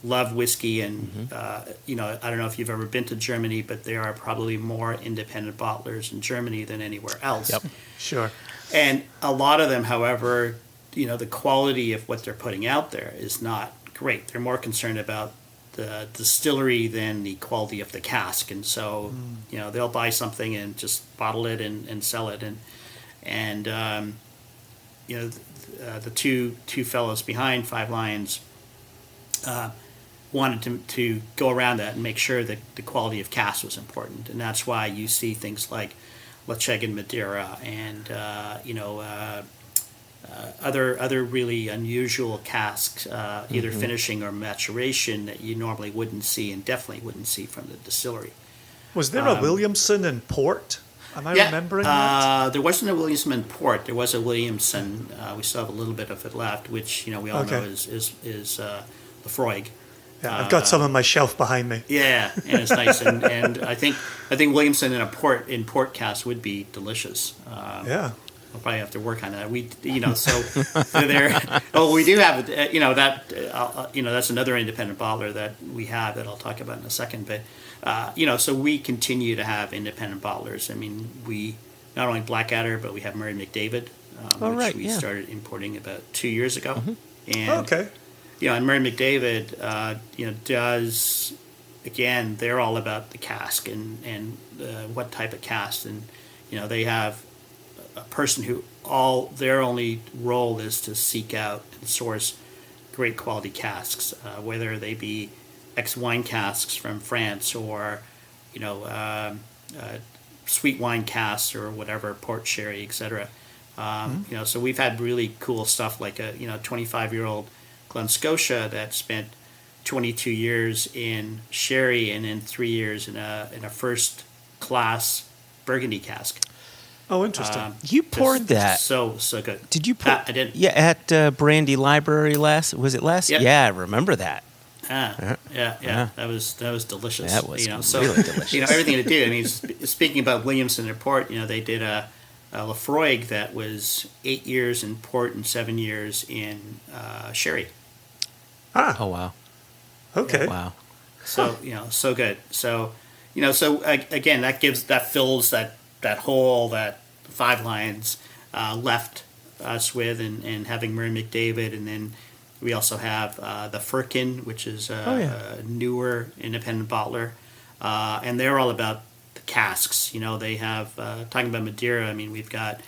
love whiskey, and I don't know if you've ever been to Germany, but there are probably more independent bottlers in Germany than anywhere else. Yep, sure. And a lot of them, however, the quality of what they're putting out there is not great. They're more concerned about the distillery than the quality of the cask, and so they'll buy something and just bottle it and sell it, and the two fellows behind Five Lions wanted to go around that and make sure that the quality of cask was important, and that's why you see things like Lecheg and Madeira and other really unusual casks, either finishing or maturation, that you normally wouldn't see and definitely wouldn't see from the distillery. Was there a Williamson in port? Am I remembering that? There wasn't a Williamson in port. There was a Williamson. We still have a little bit of it left, which we all know is Lefroy. Yeah, I've got some on my shelf behind me. Yeah, and it's nice, and I think Williamson in port cask would be delicious. Yeah. We'll probably have to work on that. We so there. Oh, we do have that's another independent bottler that we have that I'll talk about in a second. But so we continue to have independent bottlers. I mean, we not only Blackadder, but we have Murray McDavid, which we started importing about 2 years ago. And okay. and Murray McDavid, does again, they're all about the cask and what type of cask. And, they have a person who their only role is to seek out and source great quality casks, whether they be ex-wine casks from France or, sweet wine casks or whatever, port sherry, etc. So we've had really cool stuff like a 25-year-old Glen Scotia that spent 22 years in sherry and then 3 years in a first class Burgundy cask. Oh, interesting. You poured that. So good. Did you pour? I did. Yeah, at Brandy Library last. Was it last? Yeah. Yeah, I remember that. Yeah. That was delicious. That was really delicious. Everything to do. I mean, speaking about Williamson and Port, they did a Lafroig that was 8 years in port and 7 years in sherry. Oh wow. Okay. Wow. So so good. So again, that fills that hole that Five Lions left us with, and having Murray McDavid, and then we also have the Firkin, which is a newer independent bottler, and they're all about the casks. They have talking about Madeira. I mean, we've got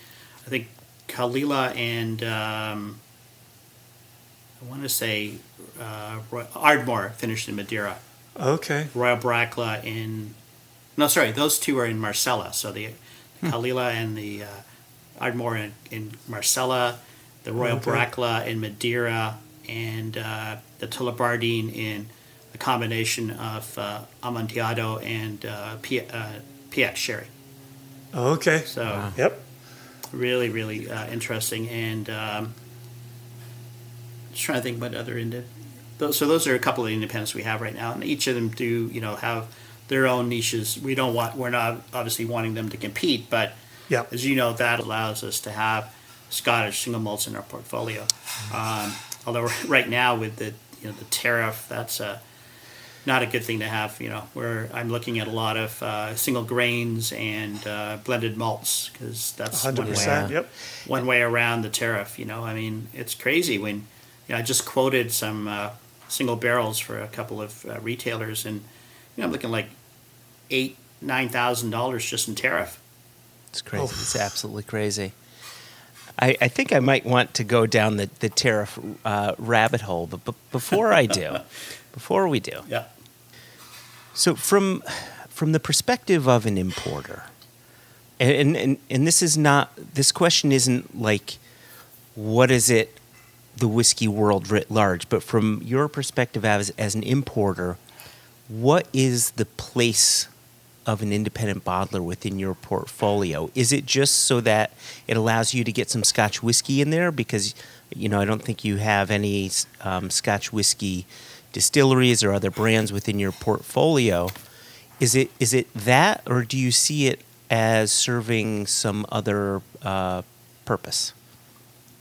I think Kalila and I want to say Ardmore finished in Madeira. Okay. Royal Bracla those two are in Marcella. So the Kalila and the Ardmore in Marcella, the Royal Bracla in Madeira, and the Tullibardine in a combination of Amontillado and PX sherry. Okay. So Yep. really, really interesting. And just trying to think what other so those are a couple of independents we have right now, and each of them do have their own niches. We're not obviously wanting them to compete, but as that allows us to have Scottish single malts in our portfolio. Although right now with the tariff, that's not a good thing to have. Where I'm looking at a lot of single grains and blended malts, because that's 100%. One way around the tariff. I mean, it's crazy when I just quoted some single barrels for a couple of retailers, and I'm looking like $8,000-9,000 just in tariff. It's crazy. It's absolutely crazy. I think I might want to go down the tariff rabbit hole, but before I do, Yeah. So from the perspective of an importer, and this question isn't like what is it the whiskey world writ large, but from your perspective as an importer, what is the place of an independent bottler within your portfolio? Is it just so that it allows you to get some Scotch whiskey in there? Because, I don't think you have any Scotch whiskey distilleries or other brands within your portfolio. Is it that, or do you see it as serving some other purpose?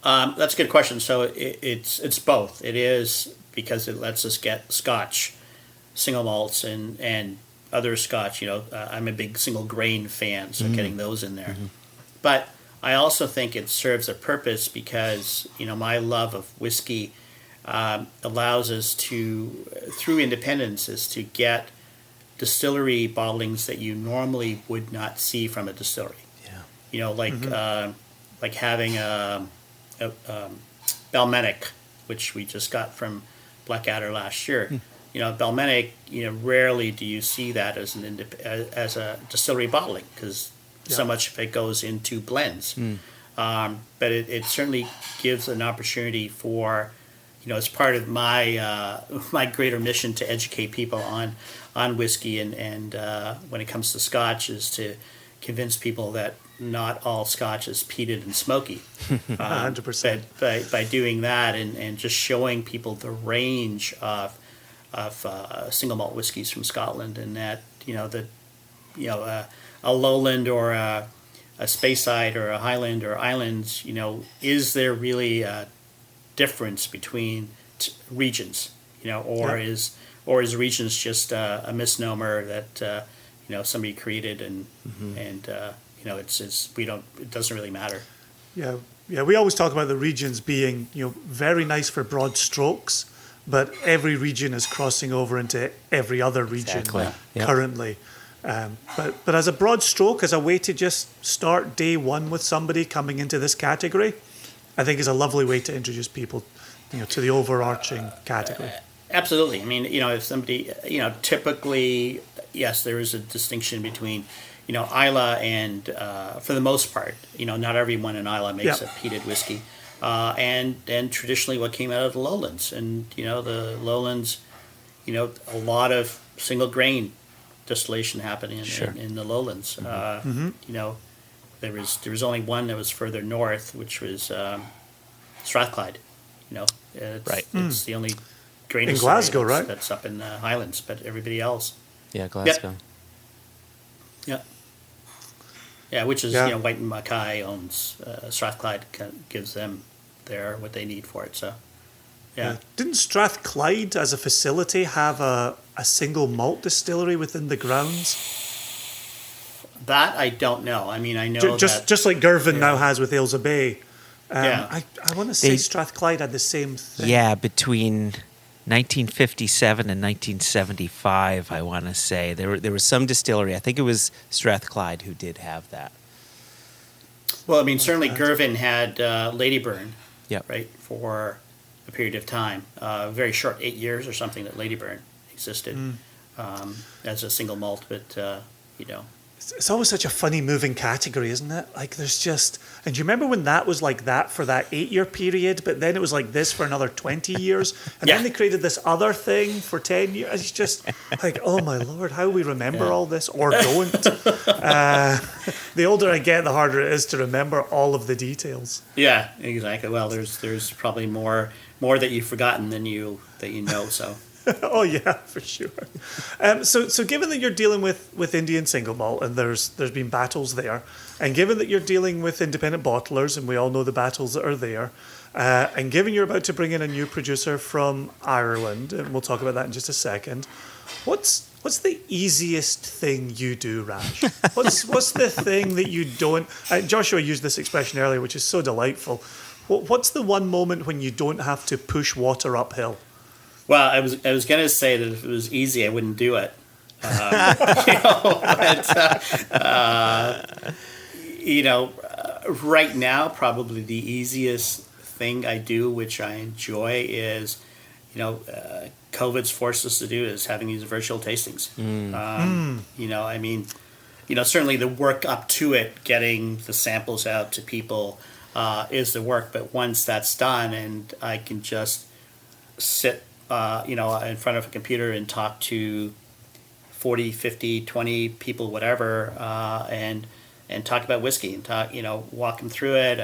That's a good question. So it's both. It is because it lets us get Scotch single malts and other Scotch. I'm a big single grain fan, so getting those in there. But I also think it serves a purpose because my love of whiskey allows us to, through independence, is to get distillery bottlings that you normally would not see from a distillery. Yeah. Like having a Balmenic, which we just got from Blackadder last year. Balmenic, rarely do you see that as as a distillery bottling, because so much of it goes into blends. But it certainly gives an opportunity for, as part of my my greater mission to educate people on whiskey and when it comes to Scotch, is to convince people that not all Scotch is peated and smoky. 100%. By doing that and just showing people the range of single malt whiskeys from Scotland, and that a lowland or a Speyside or a Highland or Islands, is there really a difference between regions, is regions just a misnomer that somebody created and it doesn't really matter. Yeah, we always talk about the regions being very nice for broad strokes, but every region is crossing over into every other region currently. But as a broad stroke, as a way to just start day one with somebody coming into this category, I think is a lovely way to introduce people, to the overarching category. Absolutely. I mean, if somebody, typically, yes, there is a distinction between, Islay and, for the most part, not everyone in Islay makes a peated whiskey. And traditionally what came out of the lowlands. And, the lowlands, a lot of single grain distillation happening in the lowlands. There was only one that was further north, which was Strathclyde. It's the only grain in Glasgow, right? That's up in the Highlands, but everybody else. Yeah, Glasgow. Yeah, which is White and Mackay owns Strathclyde, gives them what they need for it. So, yeah. Didn't Strathclyde as a facility have a single malt distillery within the grounds? That I don't know. I mean, I know just like Girvan now has with Ailsa Bay. I want to say Strathclyde had the same thing. Yeah, between 1957 and 1975, I want to say there was some distillery. I think it was Strathclyde who did have that. Well, I mean, certainly Girvan had Ladyburn, right, for a period of time, very short, 8 years or something that Ladyburn existed as a single malt, but It's always such a funny moving category, isn't it? Like there's just, and do you remember when that was like that for that 8-year period, but then it was like this for another 20 years, and then they created this other thing for 10 years. It's just like, oh my Lord, how we remember all this or don't. The older I get, the harder it is to remember all of the details. Yeah, exactly. Well, there's probably more that you've forgotten than that you know. So. Oh yeah, for sure. So given that you're dealing with Indian single malt and there's been battles there, and given that you're dealing with independent bottlers and we all know the battles that are there, and given you're about to bring in a new producer from Ireland, and we'll talk about that in just a second, what's the easiest thing you do, Raj? What's the thing that you don't? Joshua used this expression earlier, which is so delightful. What's the one moment when you don't have to push water uphill? Well, I was going to say that if it was easy, I wouldn't do it. Right now, probably the easiest thing I do, which I enjoy, is, COVID's forced us to do is having these virtual tastings. Certainly the work up to it, getting the samples out to people is the work. But once that's done and I can just sit in front of a computer and talk to 40, 50, 20 people, whatever, and talk about whiskey and walk them through it.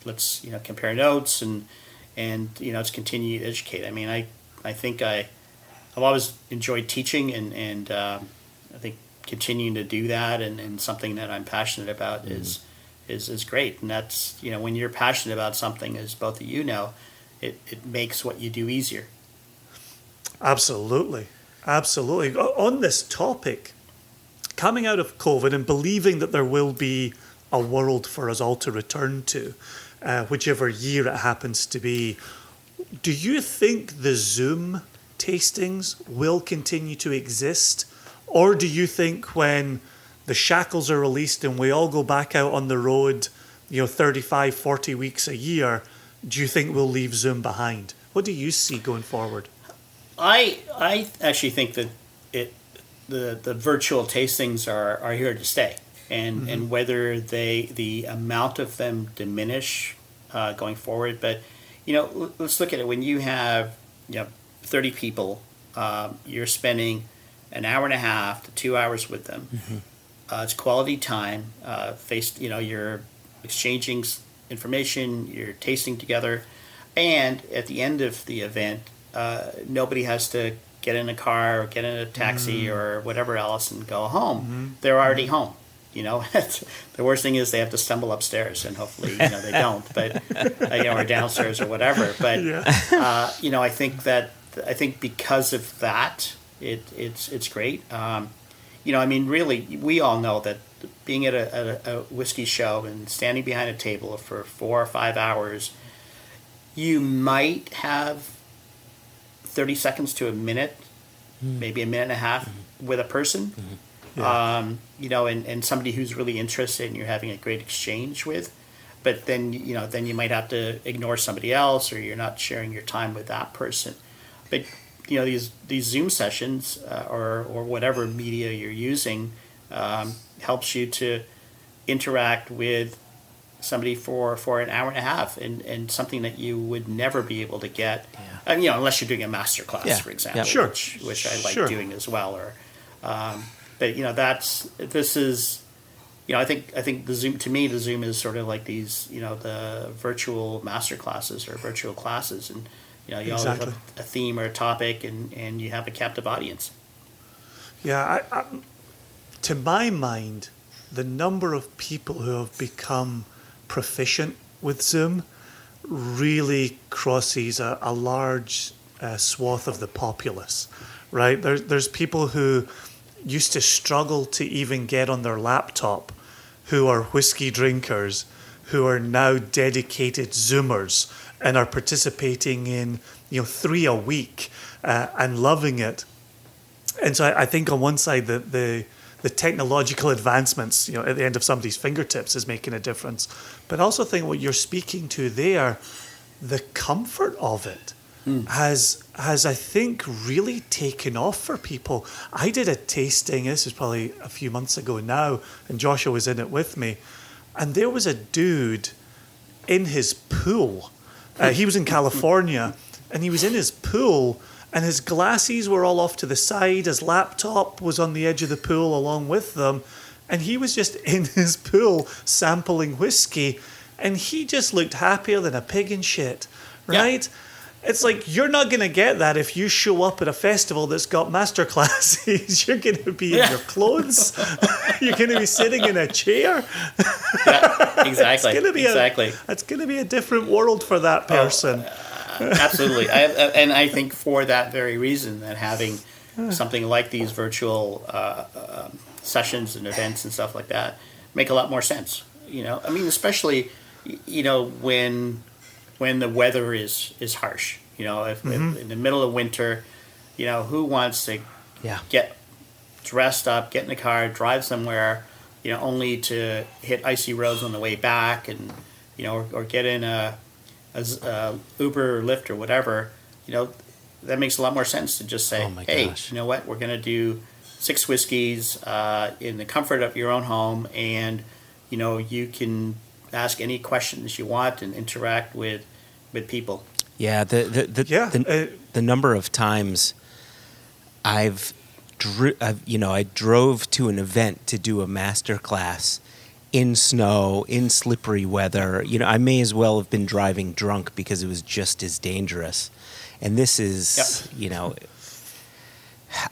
Let's, compare notes and just continue to educate. I mean, I think I've always enjoyed teaching and I think continuing to do that and something that I'm passionate about is great. And that's, when you're passionate about something, as both of you know, it makes what you do easier. Absolutely. On this topic, coming out of COVID and believing that there will be a world for us all to return to, whichever year it happens to be, do you think the Zoom tastings will continue to exist? Or do you think when the shackles are released and we all go back out on the road, 35, 40 weeks a year, do you think we'll leave Zoom behind? What do you see going forward? I actually think that the virtual tastings are here to stay, and whether the amount of them diminish going forward, but let's look at it. When you have 30 people, you're spending an hour and a half to 2 hours with them. It's quality time. You're exchanging information, you're tasting together, and at the end of the event, nobody has to get in a car or get in a taxi or whatever else and go home. They're already home. The worst thing is they have to stumble upstairs, and hopefully they don't, but or downstairs or whatever. But I think because of that, it's great. Really, we all know that being at a whiskey show and standing behind a table for 4 or 5 hours, you might have 30 seconds to a minute, maybe a minute and a half with a person. Yeah. And somebody who's really interested and you're having a great exchange with, but then you might have to ignore somebody else, or you're not sharing your time with that person. But these Zoom sessions or whatever media you're using helps you to interact with somebody for an hour and a half, and something that you would never be able to get, unless you're doing a master class, for example, Sure. which I like Sure. doing as well. Or, but this is. I think the Zoom is sort of like these, the virtual master classes or virtual classes, and you always have a theme or a topic, and you have a captive audience. Yeah, to my mind, the number of people who have become proficient with Zoom really crosses a large swath of the populace, right? There's people who used to struggle to even get on their laptop, who are whiskey drinkers, who are now dedicated Zoomers and are participating in 3 a week and loving it. And so I think on one side the technological advancements at the end of somebody's fingertips is making a difference, but I also think what you're speaking to there, the comfort of it has I think really taken off for people. I did a tasting, this was probably a few months ago now, and Joshua was in it with me, and there was a dude in his pool. He was in California, and he was in his pool, and his glasses were all off to the side. His laptop was on the edge of the pool along with them, and he was just in his pool sampling whiskey, and he just looked happier than a pig in shit, right? Yeah. It's like, you're not going to get that if you show up at a festival that's got master classes. You're going to be in your clothes. You're going to be sitting in a chair. Yeah, exactly. It's going to be a different world for that person. Absolutely. And I think for that very reason, that having something like these virtual sessions and events and stuff like that make a lot more sense. Especially, when the weather is harsh, if in the middle of winter, who wants to get dressed up, get in the car, drive somewhere, only to hit icy roads on the way back, and or get in a Uber or Lyft or whatever, that makes a lot more sense to just say, gosh, you know what, we're going to do 6 whiskeys in the comfort of your own home, and you can ask any questions you want and interact with people. Yeah, the number of times I drove to an event to do a master class in snow, in slippery weather. I may as well have been driving drunk because it was just as dangerous. And this is,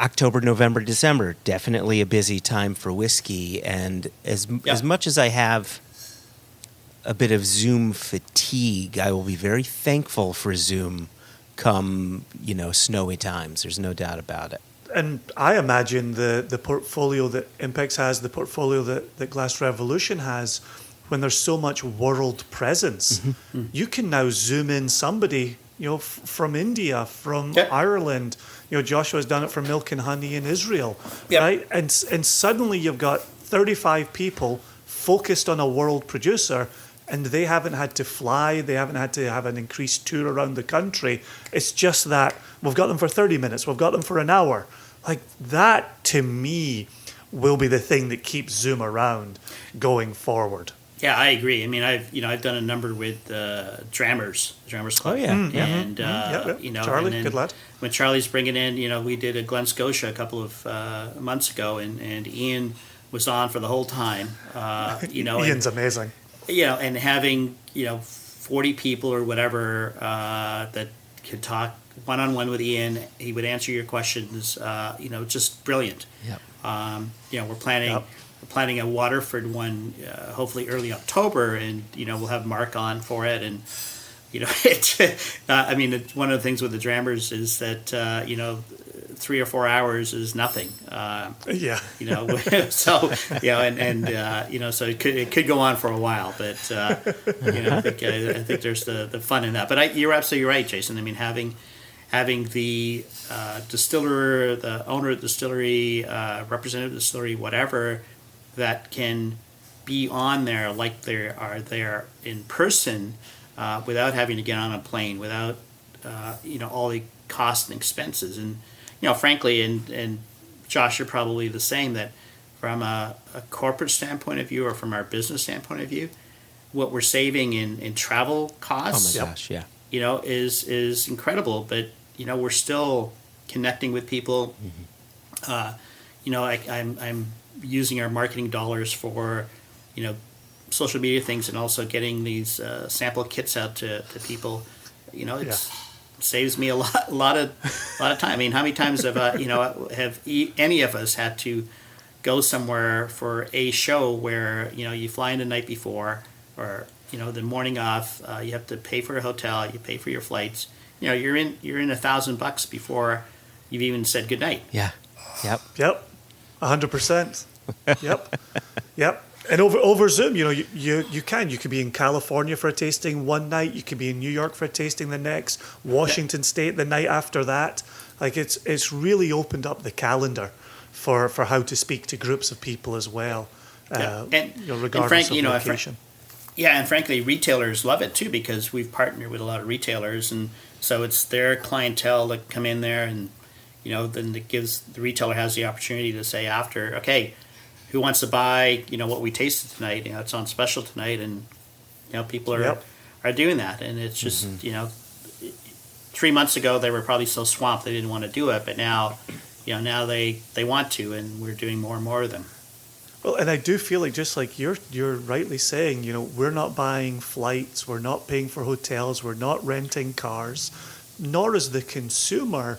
October, November, December, definitely a busy time for whiskey. And as much as I have a bit of Zoom fatigue, I will be very thankful for Zoom come, snowy times. There's no doubt about it. And I imagine the portfolio that Impex has, the portfolio that Glass Revolution has, when there's so much world presence, you can now zoom in somebody, from India, from Ireland. Joshua's done it for Milk and Honey in Israel, right? And suddenly you've got 35 people focused on a world producer, and they haven't had to fly, they haven't had to have an increased tour around the country. It's just that we've got them for 30 minutes, we've got them for an hour. Like, that, to me, will be the thing that keeps Zoom around going forward. Yeah, I agree. I mean, I've done a number with Drammers Club. Oh yeah, and Charlie, and then good lad. When Charlie's bringing in, we did a Glen Scotia a couple of months ago, and Ian was on for the whole time. Ian's amazing. And having 40 people or whatever that could talk one-on-one with Ian, he would answer your questions. Just brilliant. Yep. We're planning a Waterford one, hopefully early October, and we'll have Mark on for it. And it's one of the things with the Drammers is that 3 or 4 hours is nothing. So so it could go on for a while, but I think there's the fun in that. But you're absolutely right, Jason. I mean, having having the distiller, the owner of the distillery, representative of the distillery, whatever, that can be on there like they are there in person, without having to get on a plane, without all the costs and expenses. And frankly, and Josh, you're probably the same, that from a corporate standpoint of view or from our business standpoint of view, what we're saving in travel costs, Oh my gosh, yeah. is incredible. But we're still connecting with people. I'm using our marketing dollars for social media things, and also getting these sample kits out to people. Saves me a lot of time. I mean, how many times have any of us had to go somewhere for a show where you fly in the night before, or the morning off, you have to pay for a hotel, you pay for your flights. You're in $1,000 before you've even said goodnight. Yeah. Yep. 100%. Yep. And over Zoom, you could be in California for a tasting one night, you could be in New York for a tasting the next, Washington State the night after that. Like it's really opened up the calendar for how to speak to groups of people as well. Regardless of location. And frankly, retailers love it too, because we've partnered with a lot of retailers, and so it's their clientele that come in there, and then it gives the retailer has the opportunity to say after, okay, who wants to buy what we tasted tonight? It's on special tonight, and people are doing that, and it's just 3 months ago they were probably so swamped they didn't want to do it, but now now they want to, and we're doing more and more of them. Well, and I do feel like, just like you're rightly saying, we're not buying flights, we're not paying for hotels, we're not renting cars, nor is the consumer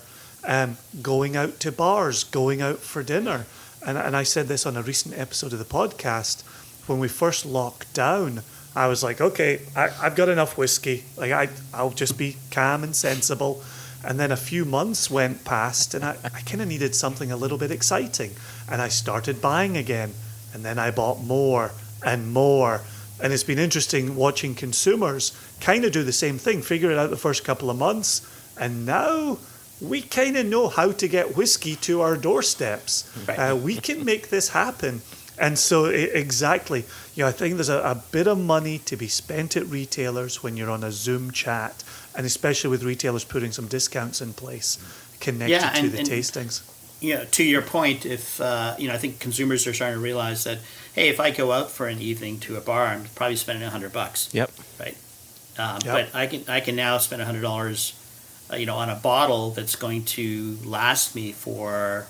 going out to bars, going out for dinner. And I said this on a recent episode of the podcast. When we first locked down, I was like, okay, I've got enough whiskey. Like I'll just be calm and sensible. And then a few months went past, and I kind of needed something a little bit exciting. And I started buying again. And then I bought more and more. And it's been interesting watching consumers kind of do the same thing, figure it out the first couple of months. And now we kind of know how to get whiskey to our doorsteps. Right. We can make this happen. And so exactly, I think there's a bit of money to be spent at retailers when you're on a Zoom chat, and especially with retailers putting some discounts in place connected to the tastings. To your point, if I think consumers are starting to realize that, hey, if I go out for an evening to a bar, I'm probably spending $100. Yep. Right. But I can now spend $100, on a bottle that's going to last me for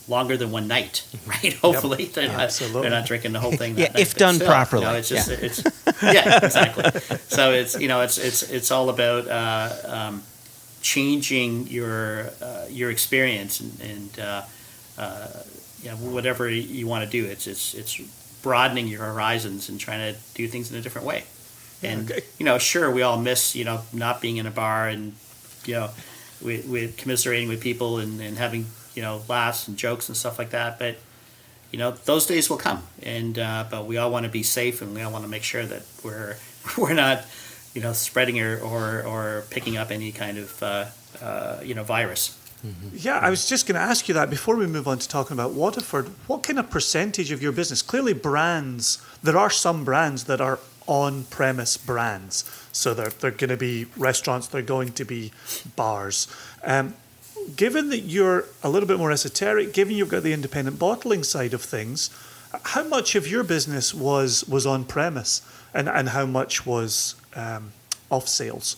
longer than one night, right? Hopefully, they're not drinking the whole thing. That night, if done still, properly. It's just exactly. So it's all about changing your experience and whatever you want to do. It's broadening your horizons and trying to do things in a different way. And sure, we all miss not being in a bar and with commiserating with people and having laughs and jokes and stuff like that. But those days will come, and but we all want to be safe, and we all want to make sure that we're not spreading or picking up any kind of virus. Mm-hmm. Yeah, I was just going to ask you that before we move on to talking about Waterford. What kind of percentage of your business? Clearly, brands. There are some brands that are on-premise brands, so they're going to be restaurants. They're going to be bars. Given that you're a little bit more esoteric, given you've got the independent bottling side of things, how much of your business was on-premise, and how much was off sales,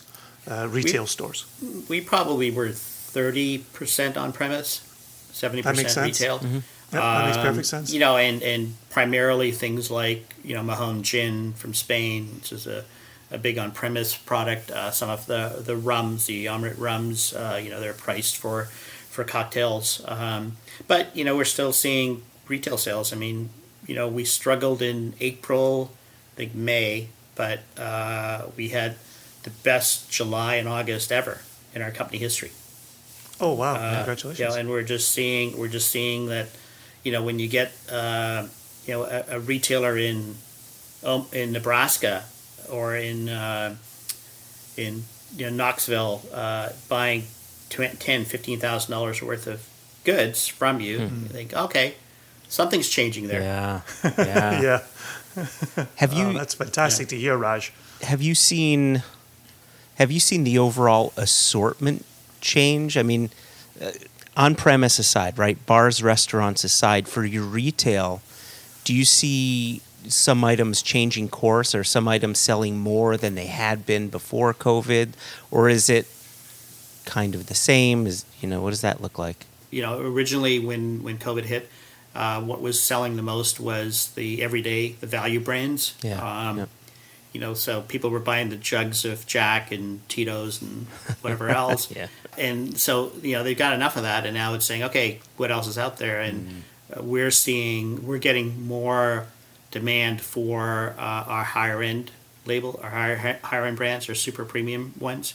retail stores? We probably were 30% on-premise, 70% retail. Mm-hmm. Yep, that makes perfect sense. And primarily things like Mahon Gin from Spain, which is a big on-premise product. Some of the rums, the Amrit rums, they're priced for cocktails. But we're still seeing retail sales. I mean, we struggled in April, I think May, but we had the best July and August ever in our company history. Oh wow! Congratulations. And we're just seeing that, when you get a retailer in Nebraska or in Knoxville buying $15,000 worth of goods from you, you think, okay, something's changing there. Yeah. Yeah. Yeah. Have you That's fantastic to hear, Raj. have you seen the overall assortment change? I mean, on premise aside, right? Bars, restaurants aside, for your retail, do you see some items changing course or some items selling more than they had been before COVID? Or is it kind of the same? What does that look like? Originally when COVID hit, what was selling the most was the value brands. Yeah. Yep. So people were buying the jugs of Jack and Tito's and whatever else. Yeah. And so, they've got enough of that, and now it's saying, okay, what else is out there? And we're getting more demand for our higher end label, our higher end brands, our super premium ones.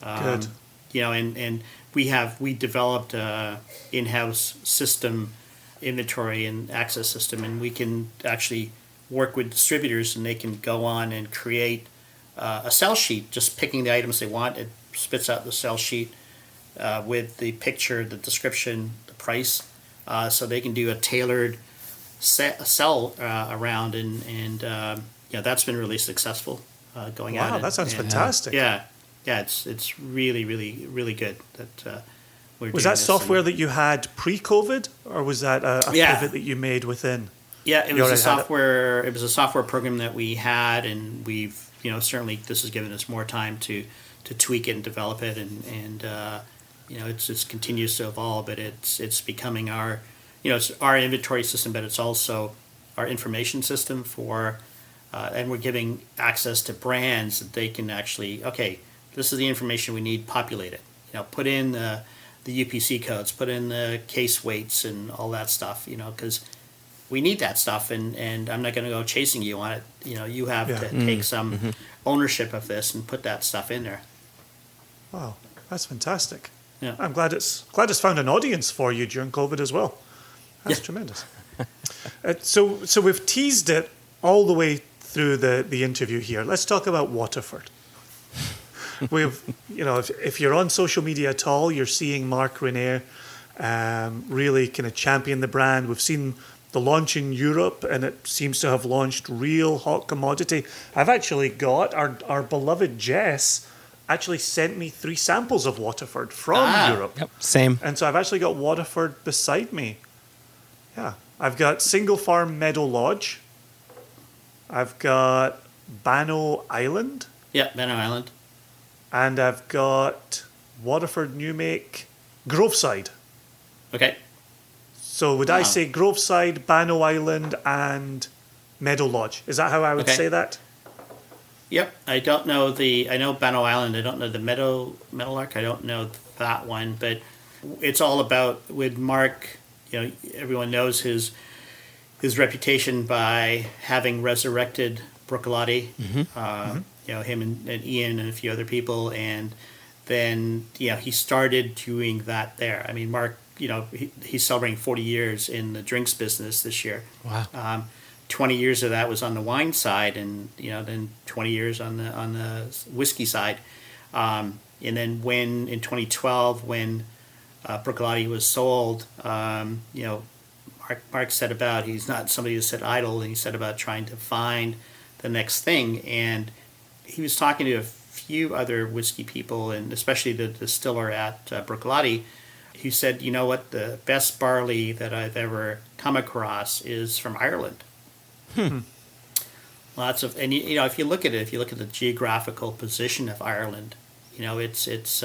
Good. And we developed a in-house system, inventory and access system, and we can actually work with distributors, and they can go on and create a sell sheet, just picking the items they want. It spits out the sell sheet with the picture, the description, the price, so they can do a tailored sell around, and that's been really successful going out. Wow, that sounds fantastic. Yeah, it's really, really, really good that we're Was doing that this. software that you had pre-COVID, or was that a pivot that you made within? Yeah, it You was a already had it? software. It was a software program that we had, and we've certainly this has given us more time to tweak it and develop it, and it continues to evolve. But it's becoming our it's our inventory system, but it's also our information system for, and we're giving access to brands that they can actually, okay, this is the information we need, populate it. Put in the UPC codes, put in the case weights and all that stuff. Because we need that stuff, and I'm not going to go chasing you on it. You have to take some ownership of this and put that stuff in there. Wow, that's fantastic. Yeah. I'm glad it's found an audience for you during COVID as well. That's tremendous. So we've teased it all the way through the interview here. Let's talk about Waterford. We've, if you're on social media at all, you're seeing Mark Renier really kind of champion the brand. We've seen the launch in Europe, and it seems to have launched real hot commodity. I've actually got our beloved Jess actually sent me 3 samples of Waterford from Europe. Yep. Same. And so I've actually got Waterford beside me. Yeah. I've got Single Farm Meadow Lodge. I've got Banno Island. Yeah, Banno Island. And I've got Waterford New Make Groveside. Okay. So would I say Groveside, Banno Island, and Meadow Lodge? Is that how I would say that? Yep. I don't know I know Banno Island. I don't know the Meadowlark. I don't know that one, but it's all about with Mark. Everyone knows his reputation by having resurrected Bruichladdich. Him and Ian and a few other people, and then he started doing that there. I mean, Mark, he's celebrating 40 years in the drinks business this year. Wow. 20 years of that was on the wine side, and then 20 years on the whiskey side. And then when in 2012, when Bruichladdich was sold, Mark said about he's not somebody who sit idle, and he said about trying to find the next thing. And he was talking to a few other whiskey people, and especially the distiller at Bruichladdich. He said, what, the best barley that I've ever come across is from Ireland. Lots of, and if you look at the geographical position of Ireland, it's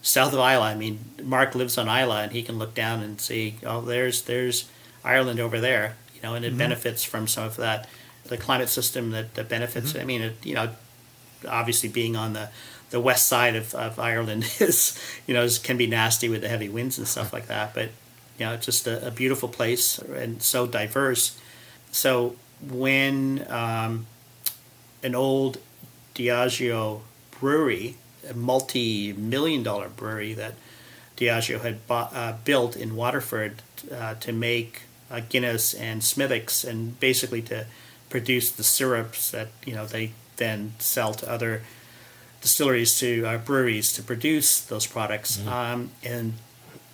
south of Islay. I mean, Mark lives on Islay, and he can look down and see, oh, there's Ireland over there, and it benefits from some of that, the climate system that benefits. I mean, obviously being on the west side of Ireland can be nasty with the heavy winds and stuff like that, but it's just a beautiful place and so diverse. So when an old Diageo brewery, a multi-million-dollar brewery that Diageo had built in Waterford to make Guinness and Smithwick's, and basically to produce the syrups that they then sell to other distilleries to breweries to produce those products. And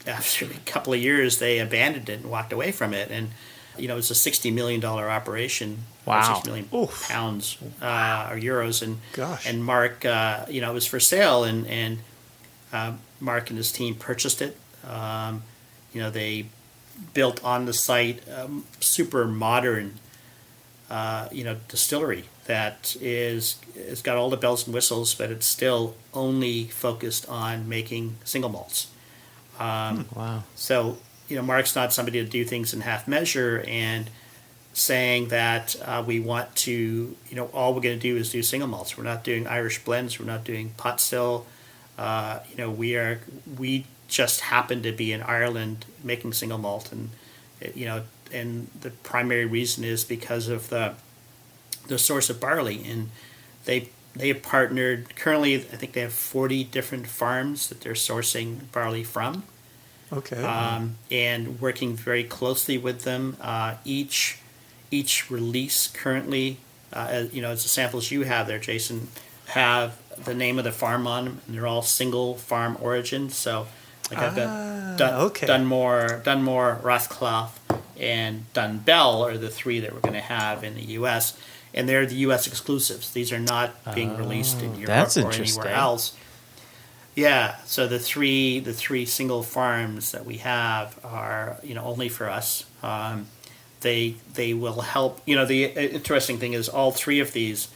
after a couple of years, they abandoned it and walked away from it. And it was a $60 million operation. Wow. 60 million Oof. pounds or euros. And Gosh. and Mark, it was for sale, and Mark and his team purchased it. They built on the site super modern, distillery that has got all the bells and whistles, but it's still only focused on making single malts. Wow. So, Mark's not somebody to do things in half measure and saying that we want to, all we're going to do is do single malts. We're not doing Irish blends. We're not doing pot still. We just happen to be in Ireland making single malt, and and the primary reason is because of the source of barley, and they have partnered. Currently, I think they have 40 different farms that they're sourcing barley from. Okay. And working very closely with them. Each release currently, as the samples you have there, Jason, have the name of the farm on them, and they're all single farm origin. So, like I've got Dunmore, Rathclough, and Dunbell are the three that we're going to have in the U.S., and they're the U.S. exclusives. These are not being released in Europe or anywhere else. Yeah, so the three single farms that we have are only for us. They will help. The interesting thing is all three of these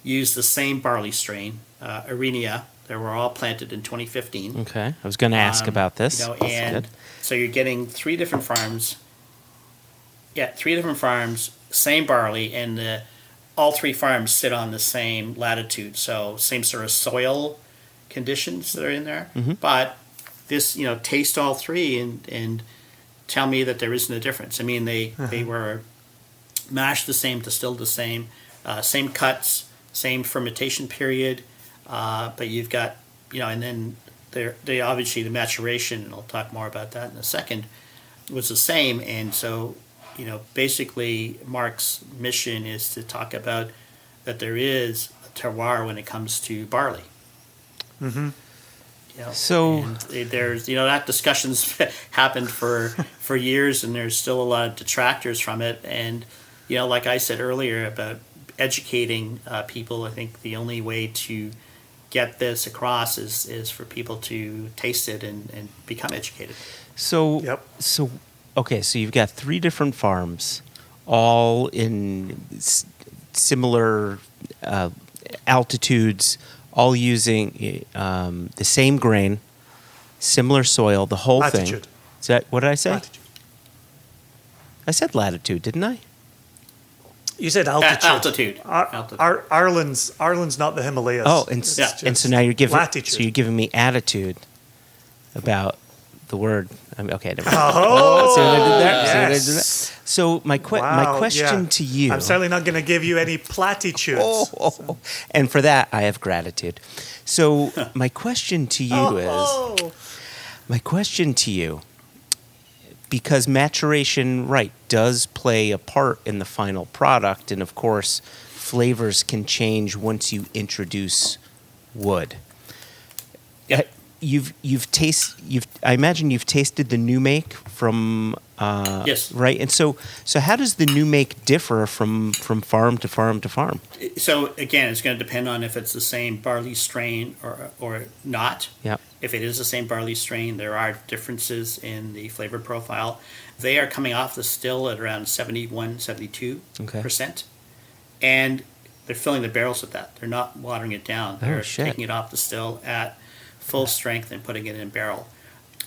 use the same barley strain, Arenia. They were all planted in 2015. Okay, I was going to ask about this. And so you're getting three different farms. Yeah, three different farms, same barley, and all three farms sit on the same latitude, so same sort of soil conditions that are in there. Mm-hmm. But this, taste all three and tell me that there isn't a difference. I mean, they were mashed the same, distilled the same, same cuts, same fermentation period, but you've got, and then they obviously the maturation, and I'll talk more about that in a second, was the same. And so, basically Mark's mission is to talk about that there is a terroir when it comes to barley. Mm-hmm. So there's that discussion's happened for years, and there's still a lot of detractors from it. And like I said earlier about educating people, I think the only way to get this across is for people to taste it and become educated. So Yep. Okay, so you've got three different farms, all in similar altitudes, all using the same grain, similar soil, the whole Latitude. thing. Is that what did I say? Latitude. I said latitude, didn't I? You said altitude. Altitude. Ireland's not the Himalayas. Oh, and so now you're giving latitude. So you're giving me attitude about the word. Okay. Never mind. Oh, see what I did there? See what I did yes. there? So my question to you. I'm certainly not going to give you any platitudes. Oh, and for that I have gratitude. So my question to you because maturation, right, does play a part in the final product, and of course, flavors can change once you introduce wood. Yeah. I imagine you've tasted the new make from Yes. Right, and so how does the new make differ from farm to farm to farm? So again, it's going to depend on if it's the same barley strain or not. Yeah. If it is the same barley strain, there are differences in the flavor profile. They are coming off the still at around 71, 72%. And they're filling the barrels with that. They're not watering it down. They're taking it off the still at full strength and putting it in barrel.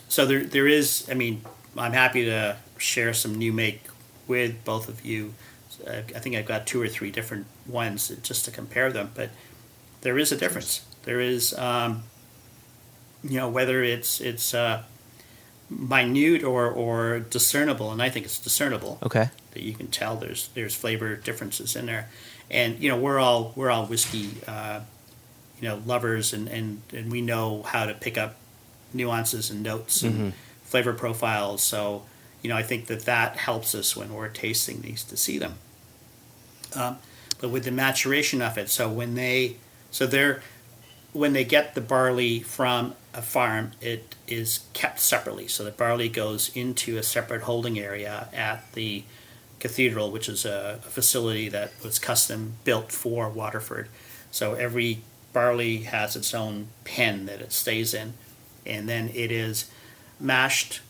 So there is, I'm happy to share some new make with both of you. I think I've got 2 or 3 different ones just to compare them, but there is a difference. There is, whether it's minute or discernible, and I think it's discernible. Okay. That you can tell there's flavor differences in there, and we're all whiskey, lovers, and we know how to pick up nuances and notes and flavor profiles. So I think that helps us when we're tasting these to see them. But with the maturation of it, so they're when they get the barley from a farm, it is kept separately. So the barley goes into a separate holding area at the cathedral, which is a facility that was custom built for Waterford. So every barley has its own pen that it stays in, and then it is mashed,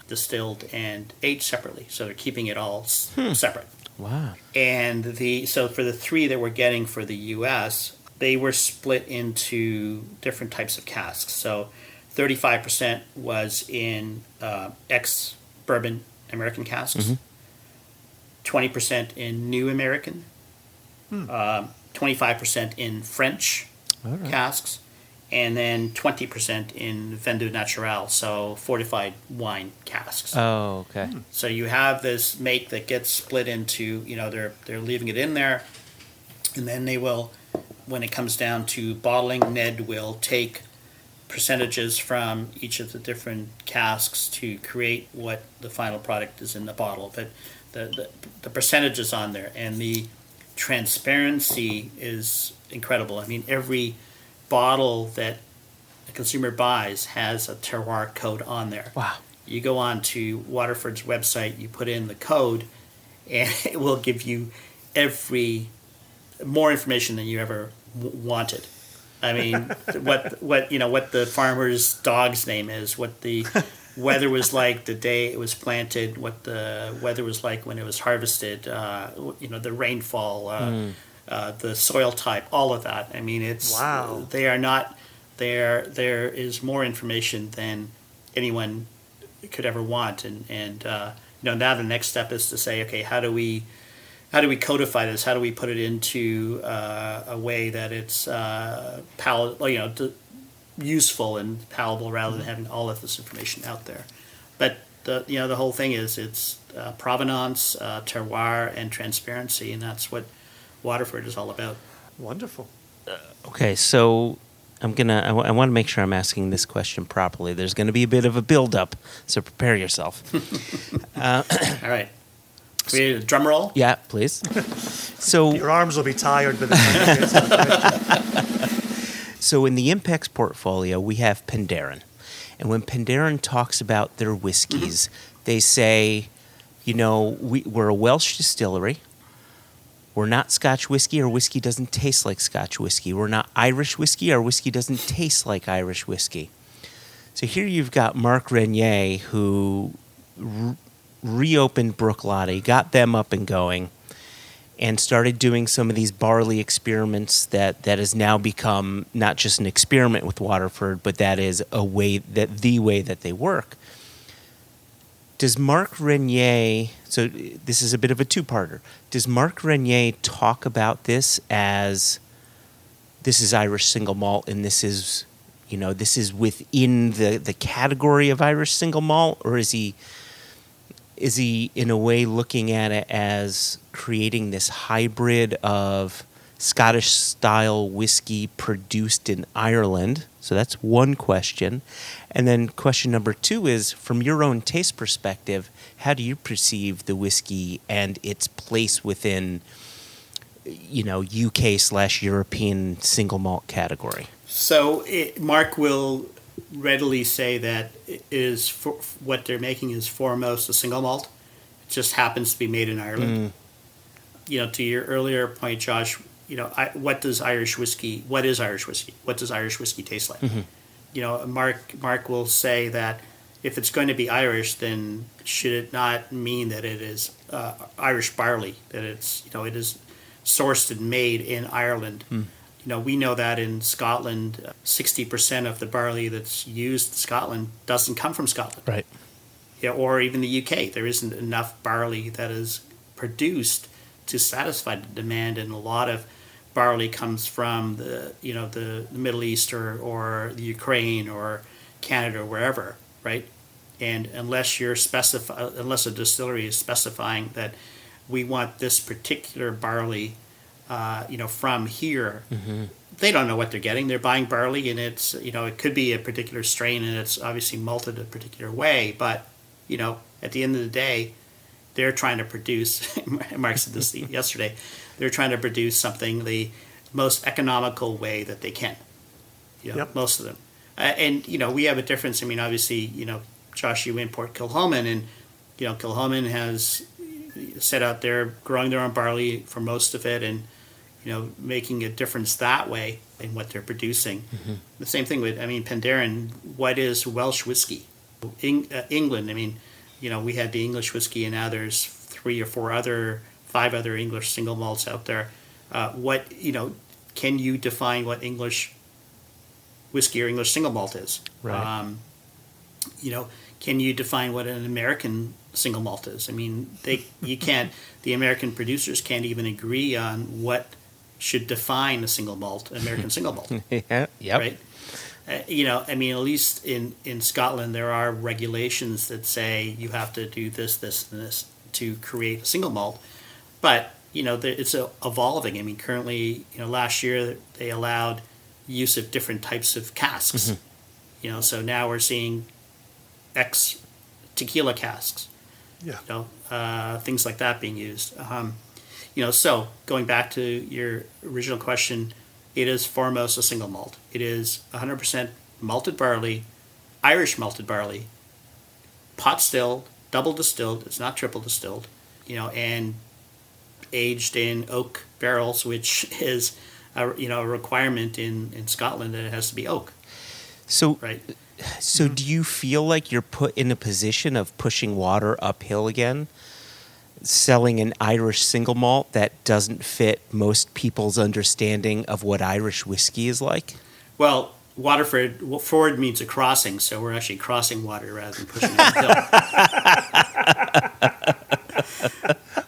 distilled, and aged separately. So they're keeping it all separate. Wow. And so for the 3 that we're getting for the U.S., they were split into different types of casks. So 35% was in ex-bourbon American casks, 20% in new American, 25% in French casks, and then 20% in vin doux naturel, so fortified wine casks. Oh, okay. So you have this make that gets split into, they're leaving it in there, and then they will, when it comes down to bottling, Ned will take percentages from each of the different casks to create what the final product is in the bottle. But the percentages on there and the transparency is incredible. I mean, every bottle that a consumer buys has a terroir code on there. Wow. You go on to Waterford's website, you put in the code, and it will give you more information than you ever wanted. I mean, what the farmer's dog's name is, what the weather was like the day it was planted, what the weather was like when it was harvested, the rainfall, the soil type, all of that. I mean, it's wow. They are not there. There is more information than anyone could ever want, and now the next step is to say, okay, how do we codify this? How do we put it into a way that it's useful and palatable, rather than having all of this information out there? But the whole thing is it's provenance, terroir, and transparency, and that's what Waterford is all about. Wonderful. Okay, so I want to make sure I'm asking this question properly. There's going to be a bit of a build-up, so prepare yourself. All right. We need a drum roll? Yeah, please. So Your arms will be tired by the time you get to the question. So in the Impex portfolio, we have Penderyn. And when Penderyn talks about their whiskeys, they say, we're a Welsh distillery. We're not Scotch whiskey. Our whiskey doesn't taste like Scotch whiskey. We're not Irish whiskey. Our whiskey doesn't taste like Irish whiskey. So here you've got Mark Renier, who reopened Bruichladdich, got them up and going, and started doing some of these barley experiments that has now become not just an experiment with Waterford, but that is the way that they work. Does Mark Renier, so this is a bit of a two-parter, does Mark Renier talk about this as this is Irish single malt and this is within the category of Irish single malt, or is he in a way looking at it as creating this hybrid of Scottish style whiskey produced in Ireland? So that's one question. And then question number 2 is, from your own taste perspective, how do you perceive the whiskey and its place within, UK/European single malt category? So Mark will readily say that what they're making is foremost a single malt. It just happens to be made in Ireland. To your earlier point, Josh, what is Irish whiskey? What does Irish whiskey taste like? Mark will say that if it's going to be Irish, then should it not mean that it is Irish barley, that it is sourced and made in Ireland? We know that in Scotland, 60% of the barley that's used in Scotland doesn't come from Scotland. Right. Or even the UK. There isn't enough barley that is produced to satisfy the demand, and a lot of barley comes from the Middle East or the Ukraine or Canada or wherever, right? And unless a distillery is specifying that we want this particular barley from here, they don't know what they're getting. They're buying barley, and it's, it could be a particular strain, and it's obviously malted a particular way. But, at the end of the day, they're trying to produce, Mark said this yesterday, they're trying to produce something the most economical way that they can. Yep. most of them. And we have a difference. I mean, obviously, Josh, you import Kilchoman, and Kilchoman has set out there growing their own barley for most of it, and making a difference that way in what they're producing. The same thing with, Penderyn. What is Welsh whiskey? England. I mean, we had the English whiskey, and now there's 5 other English single malts out there. Can you define what English whiskey or English single malt is? Right. Can you define what an American single malt is? I mean, you can't. The American producers can't even agree on what should define a single malt, American single malt. Yeah. Yep. Right. At least in Scotland, there are regulations that say you have to do this, this, and this to create a single malt. But it's evolving. I mean, currently, last year they allowed use of different types of casks. So now we're seeing tequila casks. Yeah. Things like that being used. So going back to your original question, it is foremost a single malt. It is 100% malted barley, Irish malted barley, pot stilled, double distilled. It's not triple distilled. And aged in oak barrels, which is a requirement in Scotland that it has to be oak. So, right. So do you feel like you're put in a position of pushing water uphill again, selling an Irish single malt that doesn't fit most people's understanding of what Irish whiskey is like? Well, Ford means a crossing, so we're actually crossing water rather than pushing uphill.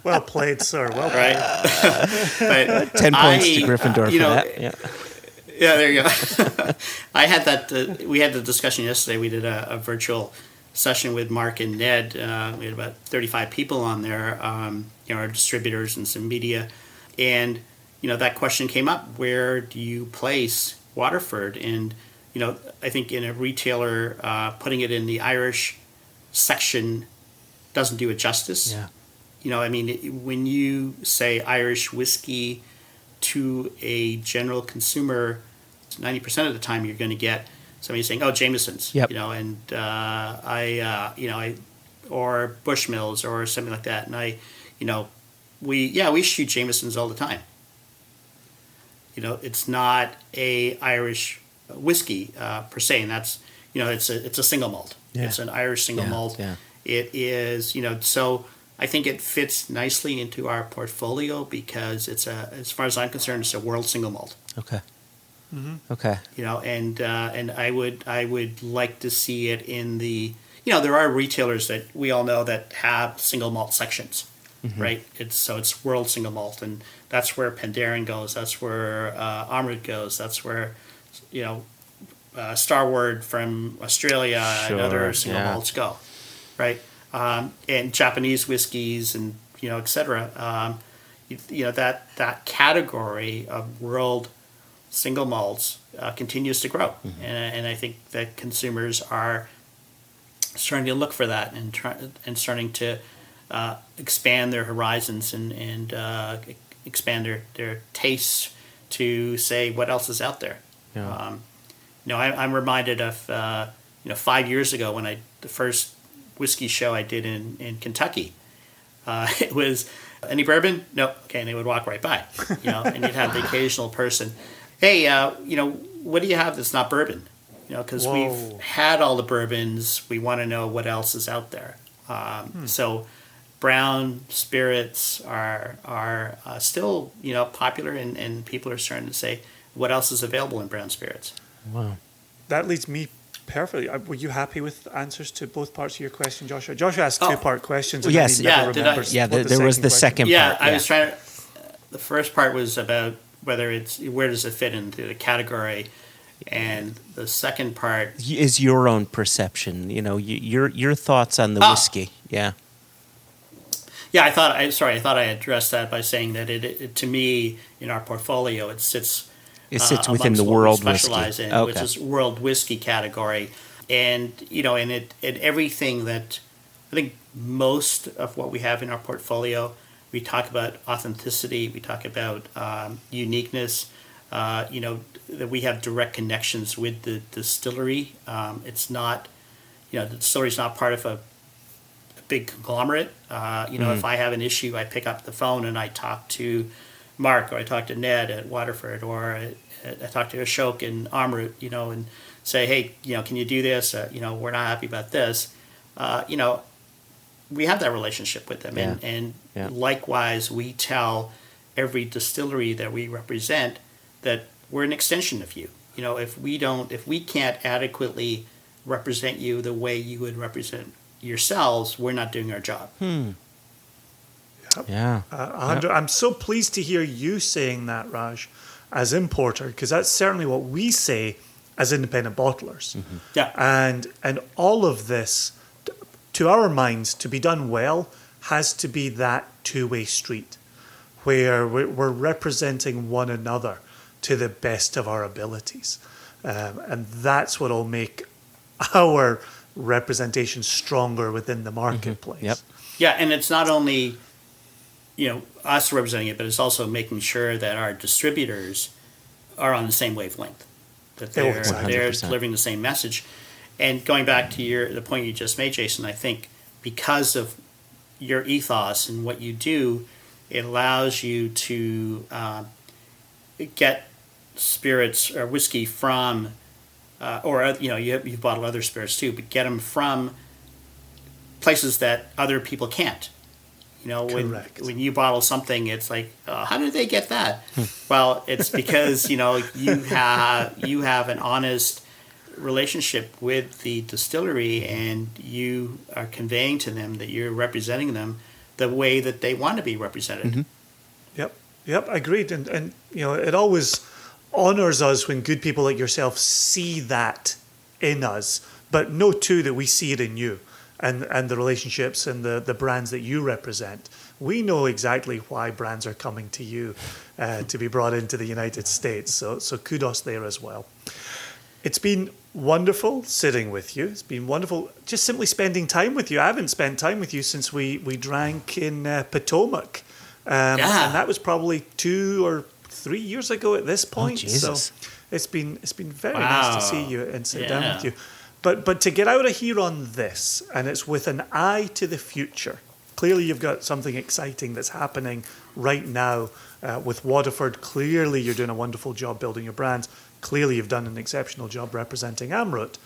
Well played, sir. Well played. Right. 10 points to Gryffindor for that. Yeah, there you go. I had that. We had the discussion yesterday. We did a virtual session with Mark and Ned. We had about 35 people on there, our distributors and some media. And, that question came up, where do you place Waterford? And, I think in a retailer, putting it in the Irish section doesn't do it justice. Yeah. When you say Irish whiskey to a general consumer, 90% of the time you're going to get somebody saying, "Oh, Jameson's," yep. Or Bushmills or something like that. And we shoot Jameson's all the time. It's not a Irish whiskey per se, and that's it's a single malt. Yeah. It's an Irish single malt. Yeah. It is so. I think it fits nicely into our portfolio because as far as I'm concerned, it's a world single malt. Okay. Mm-hmm. Okay. And I would like to see it in the, there are retailers that we all know that have single malt sections, right? It's world single malt, and that's where Penderyn goes. That's where Amrut goes. That's where, Starward from Australia and other single malts go, right? And Japanese whiskeys and et cetera. That category of world single malts continues to grow, and I think that consumers are starting to look for that and starting to expand their horizons and expand their tastes to say what else is out there. Yeah. I'm reminded of 5 years ago when the first whiskey show I did in Kentucky. It was, any bourbon? No. Okay, and they would walk right by. And you'd have the occasional person, hey, what do you have that's not bourbon? Because we've had all the bourbons. We want to know what else is out there. So brown spirits are still popular, and people are starting to say what else is available in brown spirits. Wow, that leads me perfectly. Were you happy with answers to both parts of your question, Joshua? Joshua asked two-part questions. And yes. There was the second part. I was trying to. The first part was about where does it fit into the category, and the second part is your own perception. Your thoughts on the whiskey. Yeah. Yeah, I thought I addressed that by saying that it to me in our portfolio it sits within the world whiskey, which is world whiskey category, and and everything that I think most of what we have in our portfolio, we talk about authenticity, we talk about uniqueness, that we have direct connections with the distillery. It's not, the distillery is not part of a big conglomerate. If I have an issue, I pick up the phone and I talk to Mark, or I talk to Ned at Waterford, or I talk to Ashok in Amrut, and say, hey, can you do this? We're not happy about this. We have that relationship with them. Yeah. And Yeah. likewise, we tell every distillery that we represent that we're an extension of you. If we can't adequately represent you the way you would represent yourselves, we're not doing our job. Yep. Yeah. I'm so pleased to hear you saying that, Raj, as importer, because that's certainly what we say as independent bottlers. Mm-hmm. Yeah. And all of this, to our minds, to be done well, has to be that two-way street where we're representing one another to the best of our abilities. And that's what will make our representation stronger within the marketplace. Yep. Yeah, and it's not only us representing it, but it's also making sure that our distributors are on the same wavelength, that they're 100%. delivering the same message. And going back to the point you just made, Jason, I think because of your ethos and what you do, it allows you to get spirits or whiskey from, you've bottled other spirits too, but get them from places that other people can't. Correct. When you bottle something, it's like, how did they get that? Well, it's because you have an honest relationship with the distillery, and you are conveying to them that you're representing them the way that they want to be represented. Mm-hmm. Yep, agreed. And it always honors us when good people like yourself see that in us, but know too that we see it in you. And the relationships and the brands that you represent. We know exactly why brands are coming to you to be brought into the United States. So kudos there as well. It's been wonderful sitting with you. It's been wonderful just simply spending time with you. I haven't spent time with you since we drank in Potomac. And that was probably 2 or 3 years ago at this point. Oh, Jesus. So it's been very nice to see you and sit down with you. But to get out of here on this, and it's with an eye to the future. Clearly, you've got something exciting that's happening right now with Waterford. Clearly, you're doing a wonderful job building your brands. Clearly, you've done an exceptional job representing Amrut.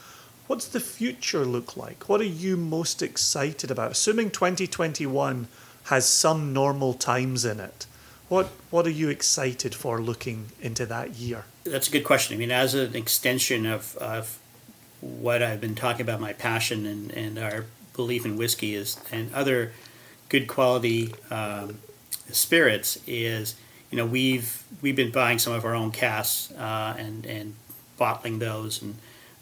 What's the future look like? What are you most excited about? Assuming 2021 has some normal times in it, what are you excited for looking into that year? That's a good question. I mean, as an extension of what I've been talking about, my passion and our belief in whiskey and other good quality spirits is, we've been buying some of our own casks and bottling those,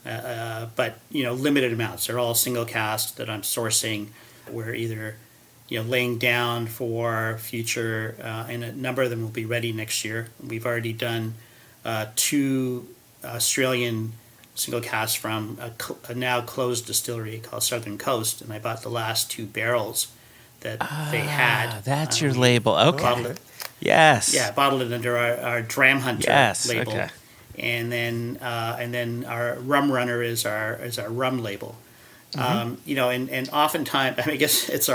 but limited amounts. They're all single casks that I'm sourcing. We're either laying down for future, and a number of them will be ready next year. We've already done 2 Australian single cask from a now closed distillery called Southern Coast, and I bought the last 2 barrels that they had. That's your label. Okay. Bottled it. Yes. Yeah, bottled it under our Dram Hunter label. Okay. And then our Rum Runner is our rum label. And oftentimes, I guess it's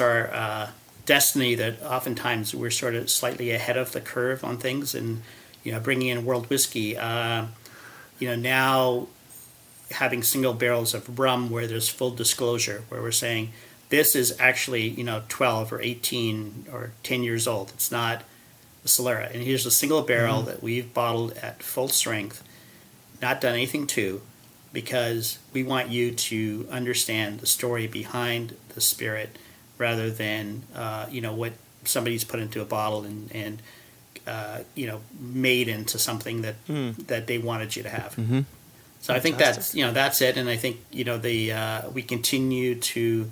our destiny that oftentimes we're sort of slightly ahead of the curve on things, and bringing in world whiskey. Now having single barrels of rum where there's full disclosure, where we're saying this is actually 12 or 18 or 10 years old. It's not a Solera, and here's a single barrel that we've bottled at full strength, not done anything to, because we want you to understand the story behind the spirit rather than what somebody's put into a bottle and made into something that they wanted you to have. Mm-hmm. So I think that's it, and I think we continue to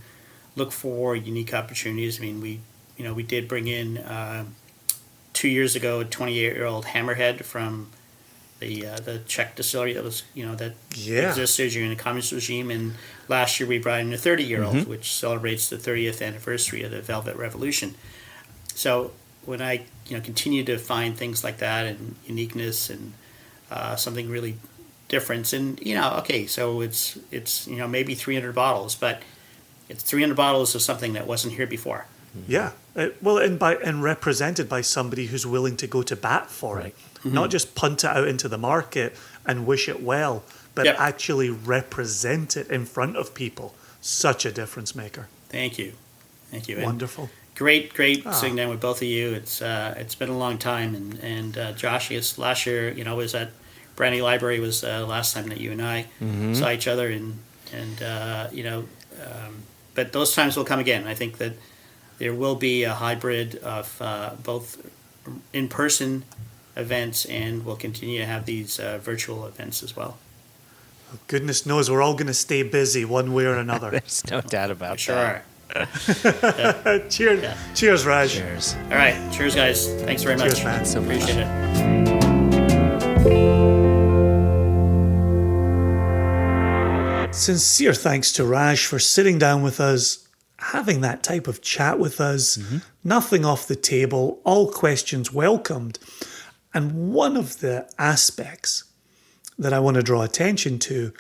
look for unique opportunities. I mean, we did bring in 2 years ago a 28-year-old Hammerhead from the Czech distillery that was existed during the communist regime, and last year we brought in a 30-year-old, which celebrates the 30th anniversary of the Velvet Revolution. So when I continue to find things like that and uniqueness and something really different, and okay, so it's maybe 300 bottles, but it's 300 bottles of something that wasn't here before. Yeah, and represented by somebody who's willing to go to bat for it, not just punt it out into the market and wish it well, but actually represent it in front of people. Such a difference maker. Thank you. Wonderful. Great sitting down with both of you. It's been a long time, and Josh, I guess last year, was at Brandy Library was the last time that you and I saw each other, and but those times will come again. I think that there will be a hybrid of both in-person events, and we'll continue to have these virtual events as well. Goodness knows we're all going to stay busy one way or another. There's no doubt about Sure that. are. Cheers. Yeah. Cheers, Raj. Cheers. All right. Cheers, guys. Thanks very much. Cheers, man. So much. Appreciate it. Sincere thanks to Raj for sitting down with us, having that type of chat with us. Nothing off the table, all questions welcomed. And one of the aspects that I want to draw attention to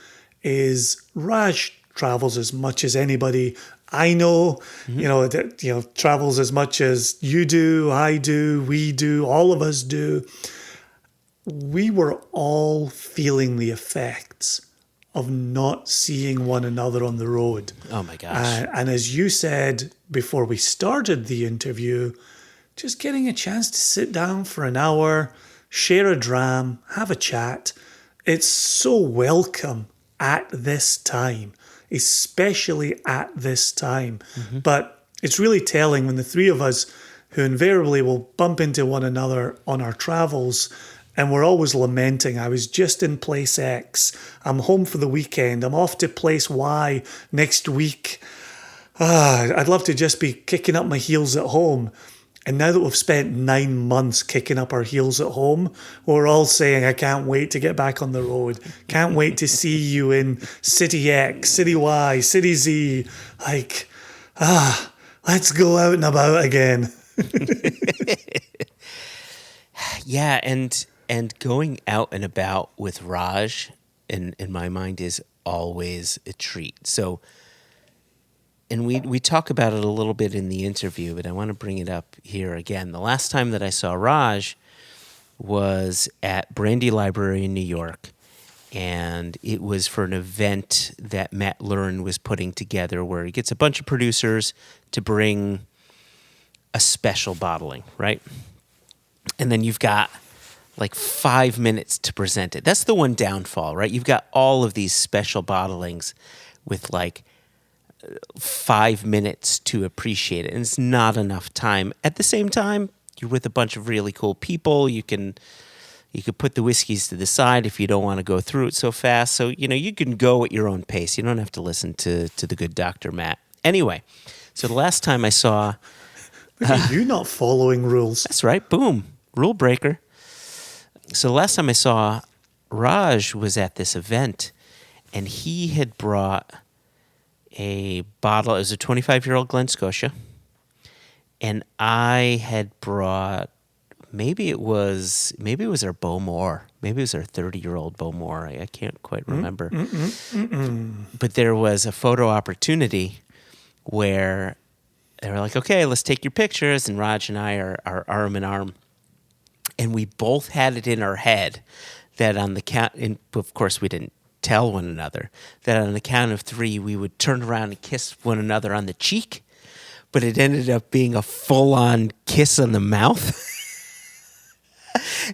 is Raj travels as much as anybody I know, travels as much as you do, I do, we do, all of us do. We were all feeling the effects of not seeing one another on the road. Oh my gosh. And as you said before we started the interview, just getting a chance to sit down for an hour, share a dram, have a chat. It's so welcome at this time, especially at this time. But it's really telling when the three of us, who invariably will bump into one another on our travels, and we're always lamenting, I was just in place X, I'm home for the weekend, I'm off to place Y next week. I'd love to just be kicking up my heels at home. And now that we've spent 9 months kicking up our heels at home, we're all saying, I can't wait to get back on the road. Can't wait to see you in City X, City Y, City Z. Let's go out and about again. Yeah, and going out and about with Raj, in my mind, is always a treat. So, and we talk about it a little bit in the interview, but I want to bring it up here again. The last time that I saw Raj was at Brandy Library in New York, and it was for an event that Matt Lurin was putting together where he gets a bunch of producers to bring a special bottling, right? And then you've got like 5 minutes to present it. That's the one downfall, right? You've got all of these special bottlings with like 5 minutes to appreciate it, and it's not enough time. At the same time, you're with a bunch of really cool people. You could put the whiskeys to the side if you don't want to go through it so fast. So, you can go at your own pace. You don't have to listen to the good Dr. Matt. Anyway, so the last time I saw... Look at you not following rules. That's right. Boom. Rule breaker. So the last time I saw Raj was at this event, and he had brought a bottle. It was a 25-year-old Glen Scotia, and I had brought maybe it was our Bowmore. Maybe it was our 30-year-old Bowmore. I can't quite remember. But there was a photo opportunity where they were like, okay, let's take your pictures, and Raj and I are arm in arm. And we both had it in our head that on the count, and of course we didn't tell one another, that on the count of 3 we would turn around and kiss one another on the cheek, but it ended up being a full-on kiss on the mouth.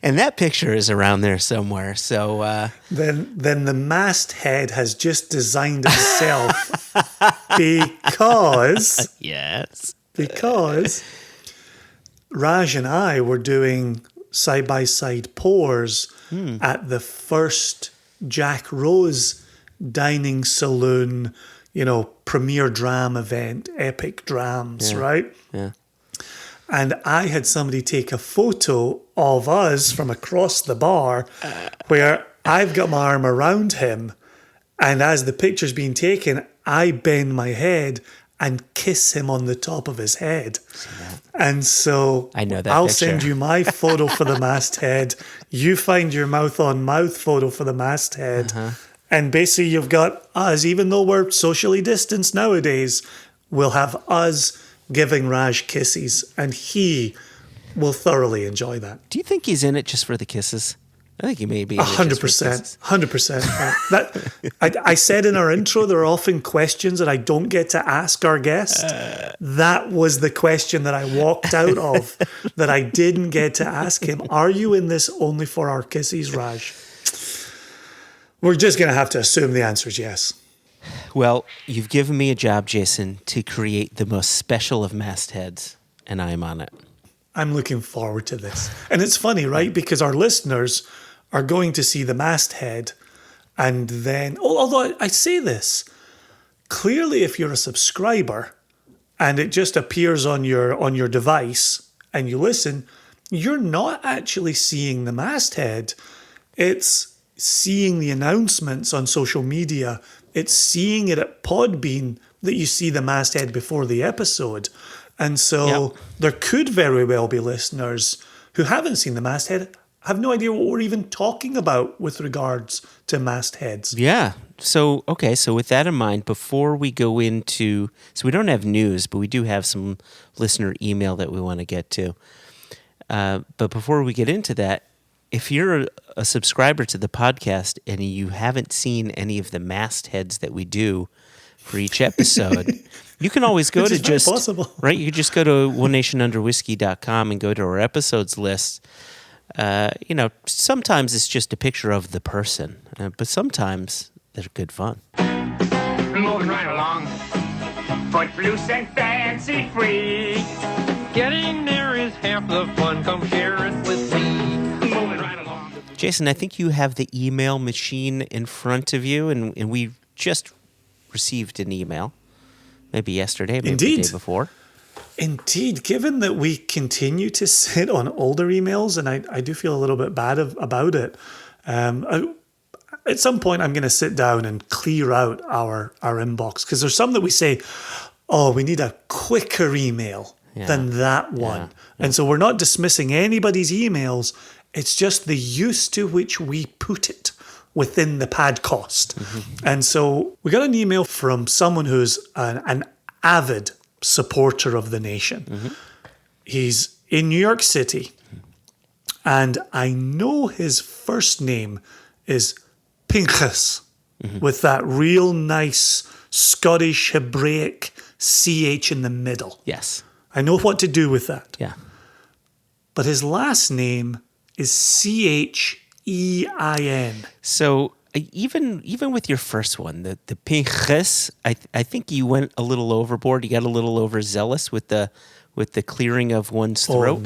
And that picture is around there somewhere. So then the masthead has just designed itself because yes, Raj and I were doing side-by-side pours at the first Jack Rose dining saloon, premier dram event, Epic Drams, right? Yeah. And I had somebody take a photo of us from across the bar where I've got my arm around him, and as the picture's being taken, I bend my head and kiss him on the top of his head. And so I know that I'll picture. send you my photo for the masthead. You find your mouth-on-mouth photo for the masthead. And basically you've got us, even though we're socially distanced nowadays, we'll have us giving Raj kisses, and he will thoroughly enjoy that. Do you think he's in it just for the kisses? I think he may be in it just for the 100%. kisses. 100%. I said in our intro, there are often questions that I don't get to ask our guest. That was the question that I walked out of, that I didn't get to ask him. Are you in this only for our kisses, Raj? We're just going to have to assume the answer is yes. Well, you've given me a job, Jason, to create the most special of mastheads, and I'm on it. I'm looking forward to this. And it's funny, right? Because our listeners are going to see the masthead, and then, although I say this, clearly if you're a subscriber and it just appears on your device and you listen, you're not actually seeing the masthead. It's seeing the announcements on social media. It's seeing it at Podbean that you see the masthead before the episode. And so there could very well be listeners who haven't seen the masthead, have no idea what we're even talking about with regards to mastheads. Yeah. So, okay. So with that in mind, before we go into, so we don't have news, but we do have some listener email that we want to get to. But before we get into that, if you're a subscriber to the podcast and you haven't seen any of the mastheads that we do for each episode, you can always go to just, possible. right? You could just go to onenationunderwhiskey.com and go to our episodes list. Sometimes it's just a picture of the person, but sometimes they're good fun. Moving right along, footloose and fancy free. Getting there is half the fun. Come share it with me. Moving right along. Jason, I think you have the email machine in front of you, and we just received an email, maybe yesterday, maybe Indeed. the day before. Indeed, given that we continue to sit on older emails, and I do feel a little bit bad about it, at some point I'm going to sit down and clear out our inbox, because there's some that we say, oh, we need a quicker email than that one. Yeah. And so we're not dismissing anybody's emails. It's just the use to which we put it within the podcast. And so we got an email from someone who's an avid supporter of the nation. He's in New York City, and I know his first name is Pinchas, with that real nice Scottish Hebraic CH in the middle. Yes. I know what to do with that. Yeah. But his last name is Chein. So even with your first one, the Pinchas, I think you went a little overboard. You got a little overzealous with the clearing of one's throat.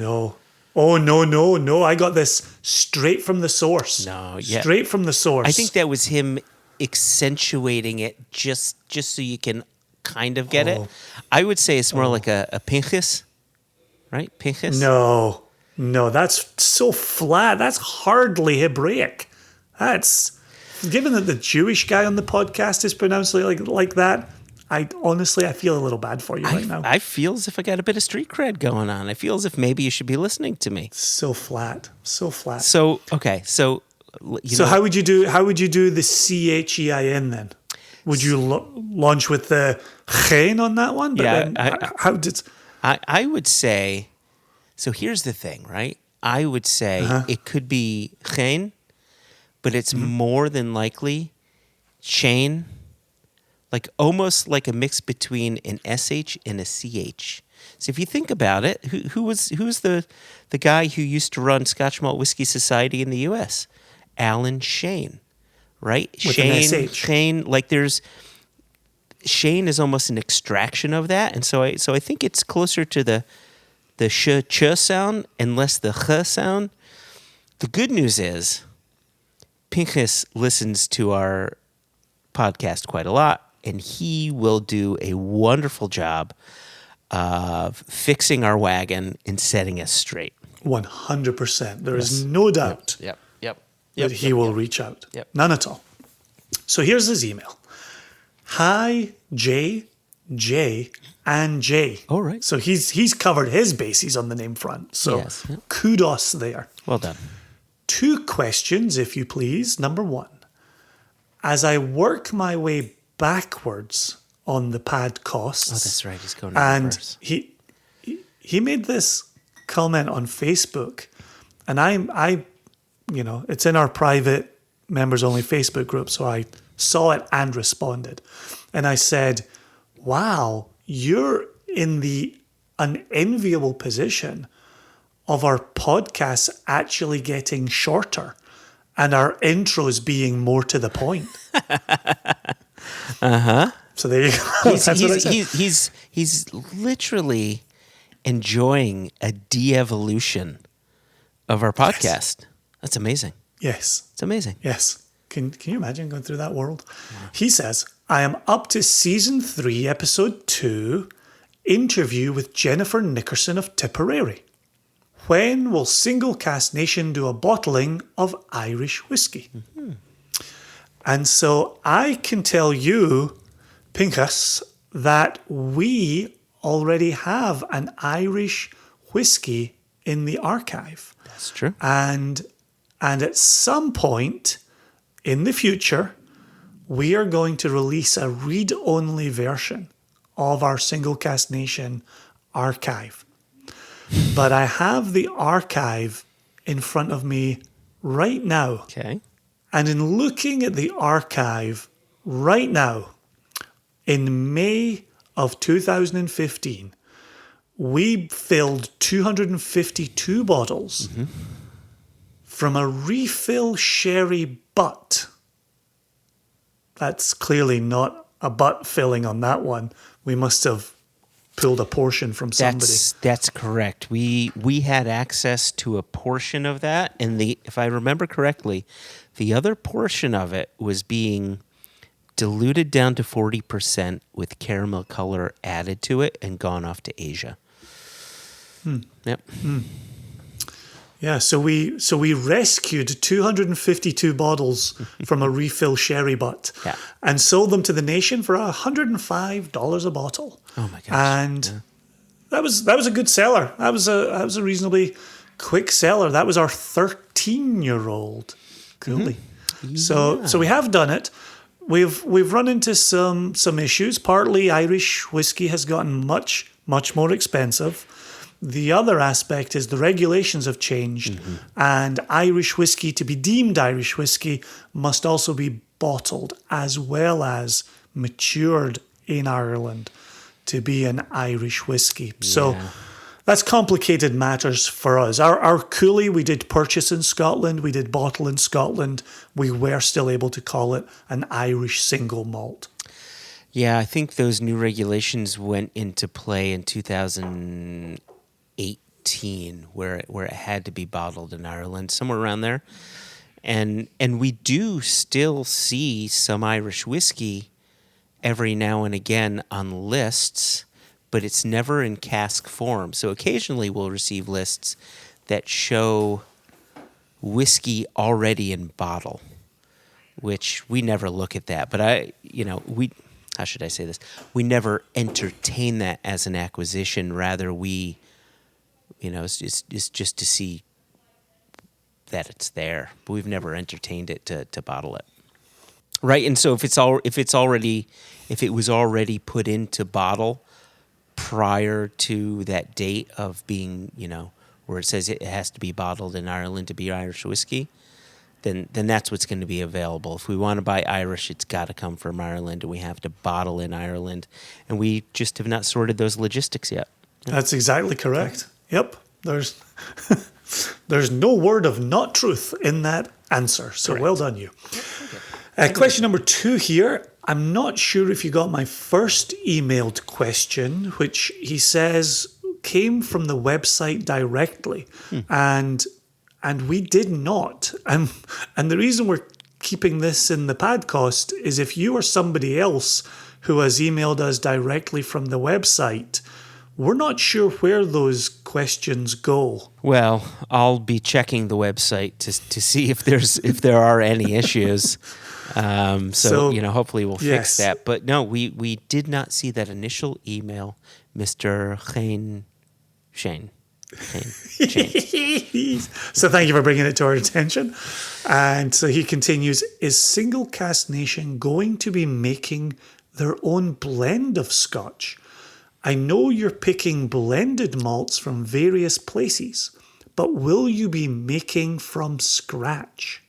Oh no! I got this straight from the source. Straight from the source. I think that was him accentuating it just so you can kind of get it. I would say it's more like a Pinchas, right? Pinchas. No, that's so flat. That's hardly Hebraic. That's, given that the Jewish guy on the podcast is pronouncing it like that, I feel a little bad for you right now. I feel as if I got a bit of street cred going on. I feel as if maybe you should be listening to me. So flat. So okay, so how would you do the Chein then? Would you launch with the chen on that one? But then, how did? I would say. So here's the thing, right? I would say it could be chen, but it's more than likely chain. Like almost like a mix between an SH and a CH. So if you think about it, who's the guy who used to run Scotch Malt Whiskey Society in the U.S.? Alan Shane, right? With an SH. Shane, like Shane is almost an extraction of that, and so I think it's closer to the ch sound and less the ch sound. The good news is, Pinchas listens to our podcast quite a lot. And he will do a wonderful job of fixing our wagon and setting us straight. 100%. There is no doubt that he will reach out. Yep. None at all. So here's his email. Hi, Jay, J, and J. Oh, right. So he's covered his bases on the name front. So Yes, yeah. kudos there. Well done. 2 questions, if you please. Number 1. As I work my way backwards on the pad costs. Oh, that's right. He's going in And reverse. he made this comment on Facebook, and I it's in our private members only Facebook group, so I saw it and responded. And I said, wow, you're in the unenviable position of our podcasts actually getting shorter and our intros being more to the point. So there you go. That's what I said. He's literally enjoying a de-evolution of our podcast. That's amazing. Yes. It's amazing. Yes. Can you imagine going through that world? Yeah. He says, I am up to season 3, episode 2, interview with Jennifer Nickerson of Tipperary. When will Single Cask Nation do a bottling of Irish whiskey? Mm-hmm. And so I can tell you, Pincus, that we already have an Irish whiskey in the archive. That's true. And at some point in the future, we are going to release a read-only version of our Single Cask Nation archive. But I have the archive in front of me right now. Okay. And in looking at the archive right now, in May of 2015, we filled 252 bottles from a refill sherry butt. That's clearly not a butt filling on that one. We must have pulled a portion from somebody. That's correct. We had access to a portion of that, and if I remember correctly, the other portion of it was being diluted down to 40% with caramel color added to it and gone off to Asia. Yep. Yeah, so we rescued 252 bottles from a refill sherry butt and sold them to the nation for $105 a bottle. Oh my gosh. And that was a good seller. That was a reasonably quick seller. That was our 13-year-old. Coolly. Mm-hmm. So we have done it. We've run into some issues. Partly Irish whiskey has gotten much more expensive. The other aspect is the regulations have changed, and Irish whiskey, to be deemed Irish whiskey, must also be bottled as well as matured in Ireland to be an Irish whiskey. Yeah. So that's complicated matters for us. Our Cooley, we did purchase in Scotland, we did bottle in Scotland. We were still able to call it an Irish single malt. Yeah, I think those new regulations went into play in 2018, where it had to be bottled in Ireland, somewhere around there. And we do still see some Irish whiskey every now and again on lists, but it's never in cask form. So occasionally we'll receive lists that show whiskey already in bottle, which we never look at that. But how should I say this? We never entertain that as an acquisition. Rather, we, it's just to see that it's there. But we've never entertained it to bottle it. Right, and so if it was already put into bottle prior to that date of being, where it says it has to be bottled in Ireland to be Irish whiskey, then that's what's going to be available. If we want to buy Irish, it's got to come from Ireland, and we have to bottle in Ireland, and we just have not sorted those logistics yet. That's exactly correct. Yep, there's no word of not truth in that answer. So correct. Well done, you. Question number 2 here. I'm not sure if you got my first emailed question, which he says came from the website directly, and we did not. And the reason we're keeping this in the podcast is if you or somebody else who has emailed us directly from the website, we're not sure where those questions go. Well, I'll be checking the website to see if there are any issues. So, hopefully we'll fix yes. that. But no, we did not see that initial email, Mr. Shane. So thank you for bringing it to our attention. And so he continues, is Single Cask Nation going to be making their own blend of Scotch? I know you're picking blended malts from various places, but will you be making from scratch?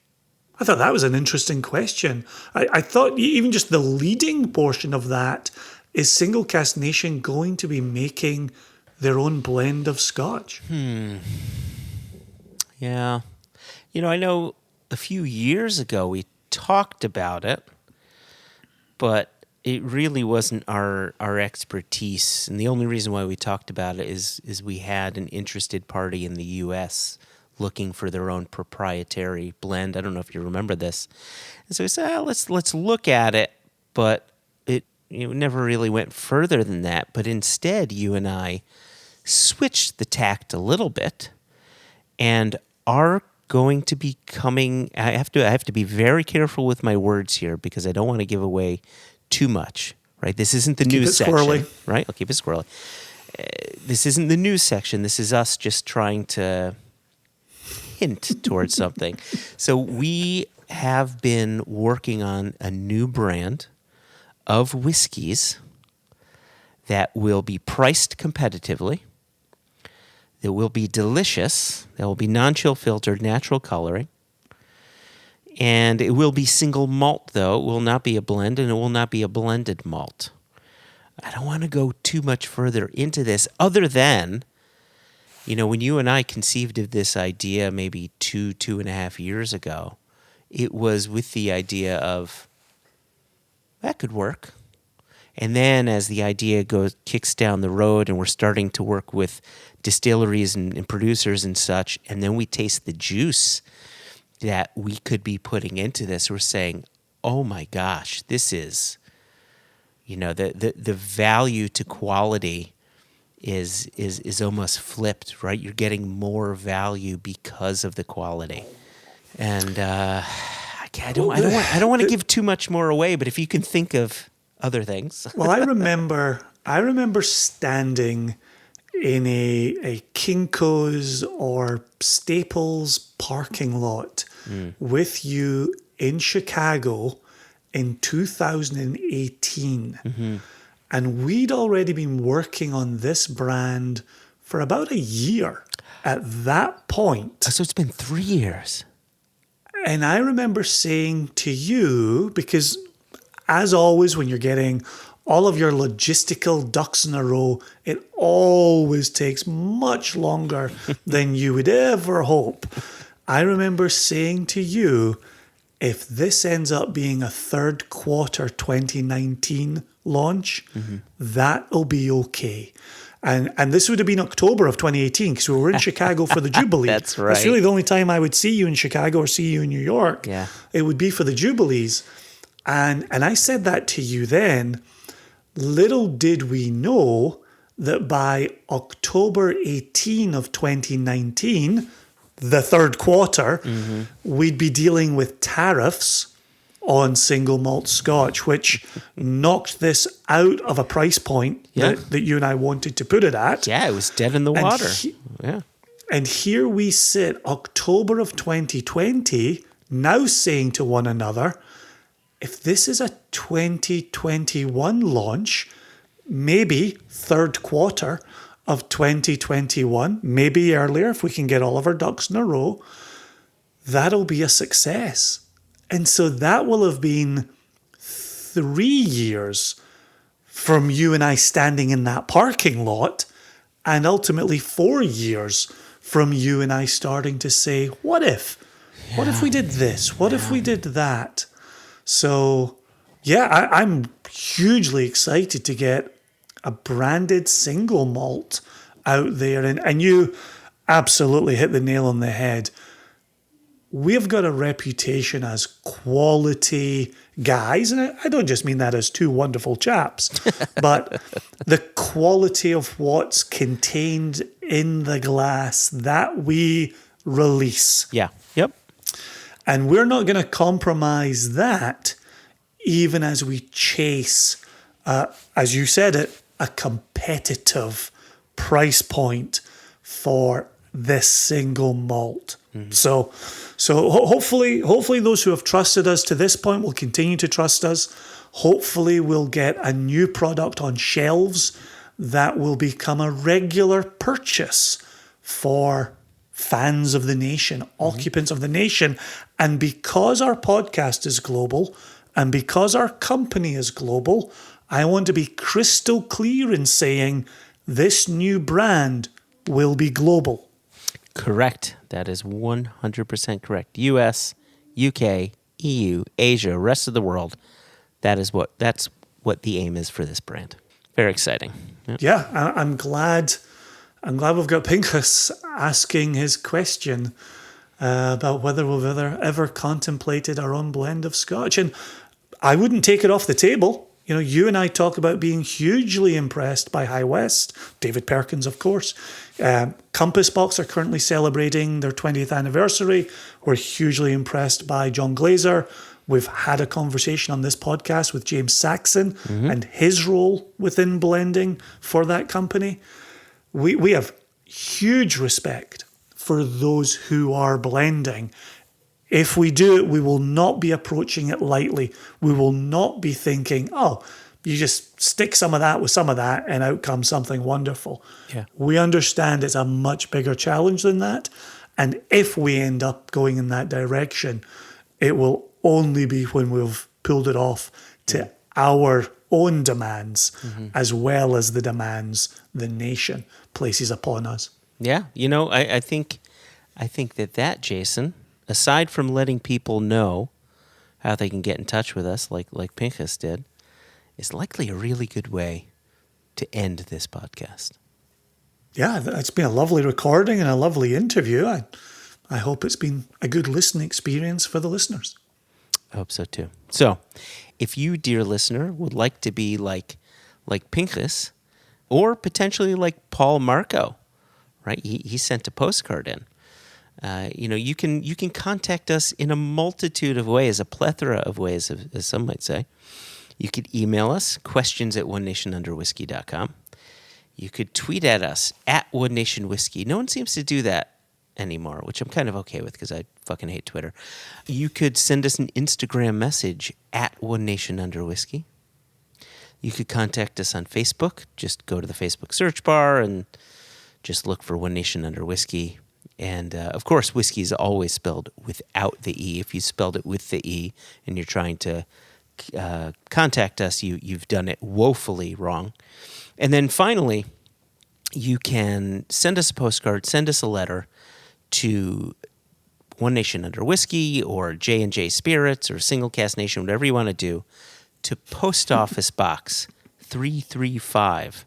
I thought that was an interesting question. I thought even just the leading portion of that is Single Cask Nation going to be making their own blend of Scotch? Yeah. I know a few years ago we talked about it, but it really wasn't our expertise. And the only reason why we talked about it is we had an interested party in the U.S. looking for their own proprietary blend. I don't know if you remember this. And so we said, let's look at it, but it never really went further than that. But instead, you and I switched the tact a little bit and are going to be coming. I have to be very careful with my words here because I don't want to give away too much, right? This isn't the news section, squirrely. Right? I'll keep it squirrely. This isn't the news section. This is us just trying to hint towards something. So we have been working on a new brand of whiskeys that will be priced competitively. It will be delicious. There will be non-chill filtered, natural coloring. And it will be single malt, though. It will not be a blend, and it will not be a blended malt. I don't want to go too much further into this, other than, when you and I conceived of this idea maybe 2.5 years ago, it was with the idea of, that could work. And then as the idea kicks down the road and we're starting to work with distilleries and producers and such, and then we taste the juice that we could be putting into this, we're saying, oh my gosh, this is, the value to quality is almost flipped, right? You're getting more value because of the quality. And I don't want to give too much more away, but if you can think of other things. Well, I remember standing in a Kinko's or Staples parking lot with you in Chicago in 2018. Mm-hmm. And we'd already been working on this brand for about a year at that point. So it's been 3 years. And I remember saying to you, because as always, when you're getting all of your logistical ducks in a row, it always takes much longer than you would ever hope. I remember saying to you, if this ends up being a third quarter 2019 launch, that'll be okay. And this would have been October of 2018 because we were in Chicago for the Jubilee. That's right. That's really the only time I would see you in Chicago or see you in New York. Yeah. It would be for the Jubilees. And I said that to you then. Little did we know that by October 18 of 2019, the third quarter, we'd be dealing with tariffs on single malt Scotch, which knocked this out of a price point that you and I wanted to put it at. Yeah, it was dead in the water. And here we sit, October of 2020, now saying to one another, if this is a 2021 launch, maybe third quarter of 2021, maybe earlier if we can get all of our ducks in a row, that'll be a success. And so that will have been 3 years from you and I standing in that parking lot, and ultimately 4 years from you and I starting to say, what if? Yeah. What if we did this? What if we did that? So, yeah, I'm hugely excited to get a branded single malt out there. And you absolutely hit the nail on the head. We've got a reputation as quality guys, and I don't just mean that as two wonderful chaps, but the quality of what's contained in the glass that we release. Yeah. Yep. And we're not going to compromise that even as we chase, as you said it, a competitive price point for this single malt. So hopefully those who have trusted us to this point will continue to trust us. Hopefully we'll get a new product on shelves that will become a regular purchase for fans of the nation, occupants of the nation. And because our podcast is global and because our company is global, I want to be crystal clear in saying this new brand will be global. Correct. That is 100% correct. US, UK, EU, Asia, rest of the world. That's what the aim is for this brand. Very exciting. Yeah, I'm glad we've got Pinchas asking his question about whether we've ever contemplated our own blend of Scotch. And I wouldn't take it off the table. You know, you and I talk about being hugely impressed by High West, David Perkins, of course. Compass Box are currently celebrating their 20th anniversary. We're hugely impressed by John Glazer. We've had a conversation on this podcast with James Saxon and his role within blending for that company. We have huge respect for those who are blending. If we do it, we will not be approaching it lightly. We will not be thinking, oh, you just stick some of that with some of that and out comes something wonderful. Yeah. We understand it's a much bigger challenge than that. And if we end up going in that direction, it will only be when we've pulled it off to our own demands as well as the demands the nation places upon us. Yeah, you know, I think that Jason, aside from letting people know how they can get in touch with us, like Pinchas did, is likely a really good way to end this podcast. Yeah, it's been a lovely recording and a lovely interview. I hope it's been a good listening experience for the listeners. I hope so too. So, if you, dear listener, would like to be like Pinchas, or potentially like Paul Marco, right? He sent a postcard in. You can contact us in a multitude of ways, a plethora of ways, as some might say. You could email us, questions@onenationunderwhiskey.com. You could tweet at us, @OneNationWhiskey. No one seems to do that anymore, which I'm kind of okay with because I fucking hate Twitter. You could send us an Instagram message, @OneNationUnderWhiskey. You could contact us on Facebook. Just go to the Facebook search bar and just look for One Nation Under Whisky. And, of course, whiskey is always spelled without the E. If you spelled it with the E and you're trying to contact us, you've done it woefully wrong. And then finally, you can send us a postcard, send us a letter to One Nation Under Whisky or J&J Spirits or Single Cask Nation, whatever you want to do, to Post Office Box 335.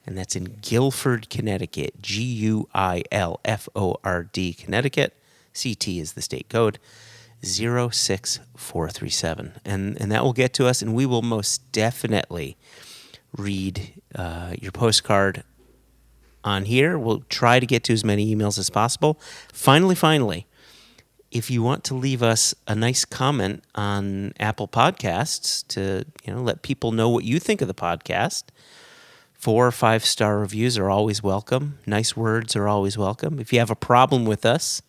And that's in Guilford, Connecticut, Guilford, Connecticut. CT is the state code, 06437. And that will get to us, and we will most definitely read your postcard on here. We'll try to get to as many emails as possible. Finally, if you want to leave us a nice comment on Apple Podcasts to let people know what you think of the podcast, 4 or 5 star reviews are always welcome. Nice words are always welcome. If you have a problem with us,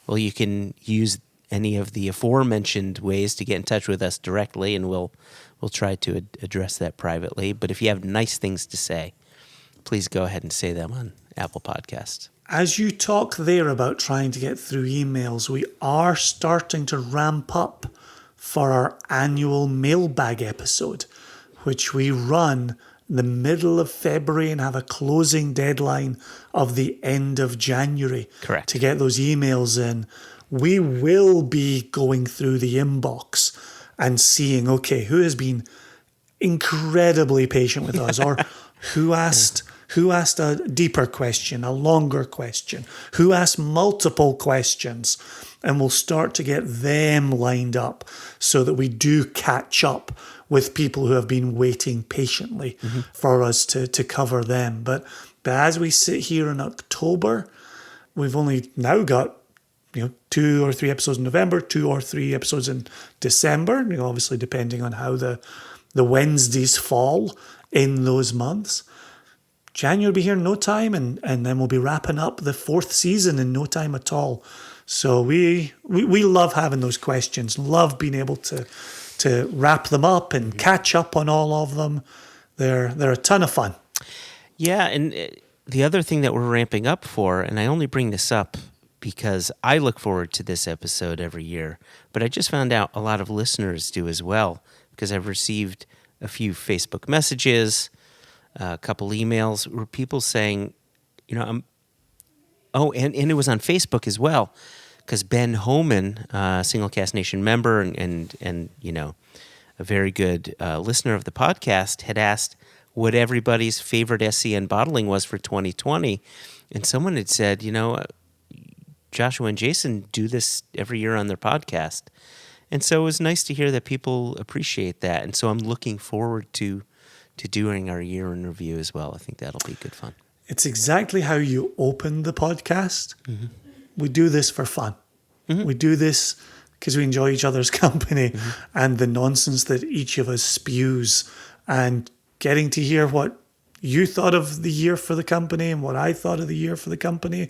well, you can use any of the aforementioned ways to get in touch with us directly, and we'll try to address that privately. But if you have nice things to say, please go ahead and say them on Apple Podcasts. As you talk there about trying to get through emails, we are starting to ramp up for our annual mailbag episode, which we run the middle of February and have a closing deadline of the end of January. Correct. To get those emails in. We will be going through the inbox and seeing, okay, who has been incredibly patient with us, or who asked a deeper question, a longer question, who asked multiple questions, and we'll start to get them lined up so that we do catch up with people who have been waiting patiently for us to cover them. But as we sit here in October, we've only now got 2 or 3 episodes in November, 2 or 3 episodes in December, obviously depending on how the Wednesdays fall in those months. January will be here in no time, and then we'll be wrapping up the 4th season in no time at all. So we love having those questions, love being able to wrap them up and catch up on all of them. They're a ton of fun. Yeah, and the other thing that we're ramping up for, and I only bring this up because I look forward to this episode every year, but I just found out a lot of listeners do as well, because I've received a few Facebook messages, a couple emails where people saying, and it was on Facebook as well, because Ben Homan, Single Cask Nation member and a very good listener of the podcast, had asked what everybody's favorite SCN bottling was for 2020, and someone had said, Joshua and Jason do this every year on their podcast. And so it was nice to hear that people appreciate that. And so I'm looking forward to doing our year in review as well. I think that'll be good fun. It's exactly how you open the podcast. Mm-hmm. We do this for fun. Mm-hmm. We do this because we enjoy each other's company and the nonsense that each of us spews, and getting to hear what you thought of the year for the company and what I thought of the year for the company.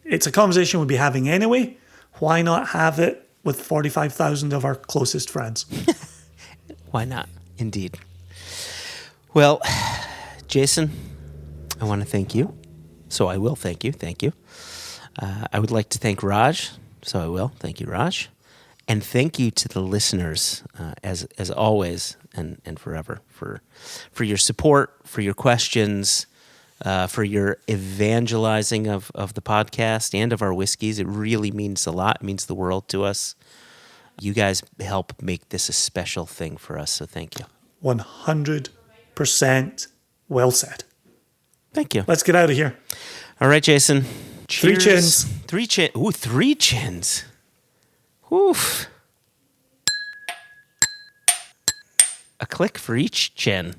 It's a conversation we'd be having anyway. Why not have it with 45,000 of our closest friends? Why not? Indeed. Well, Jason, I want to thank you. So I will thank you. Thank you. I would like to thank Raj. So I will. Thank you, Raj. And thank you to the listeners, as always and forever, for your support, for your questions, for your evangelizing of the podcast and of our whiskeys. It really means a lot. It means the world to us. You guys help make this a special thing for us, so thank you. 100% well said. Thank you. Let's get out of here. All right, Jason. Cheers. 3 chins. 3 chins. Ooh, 3 chins. Oof. A click for each chin.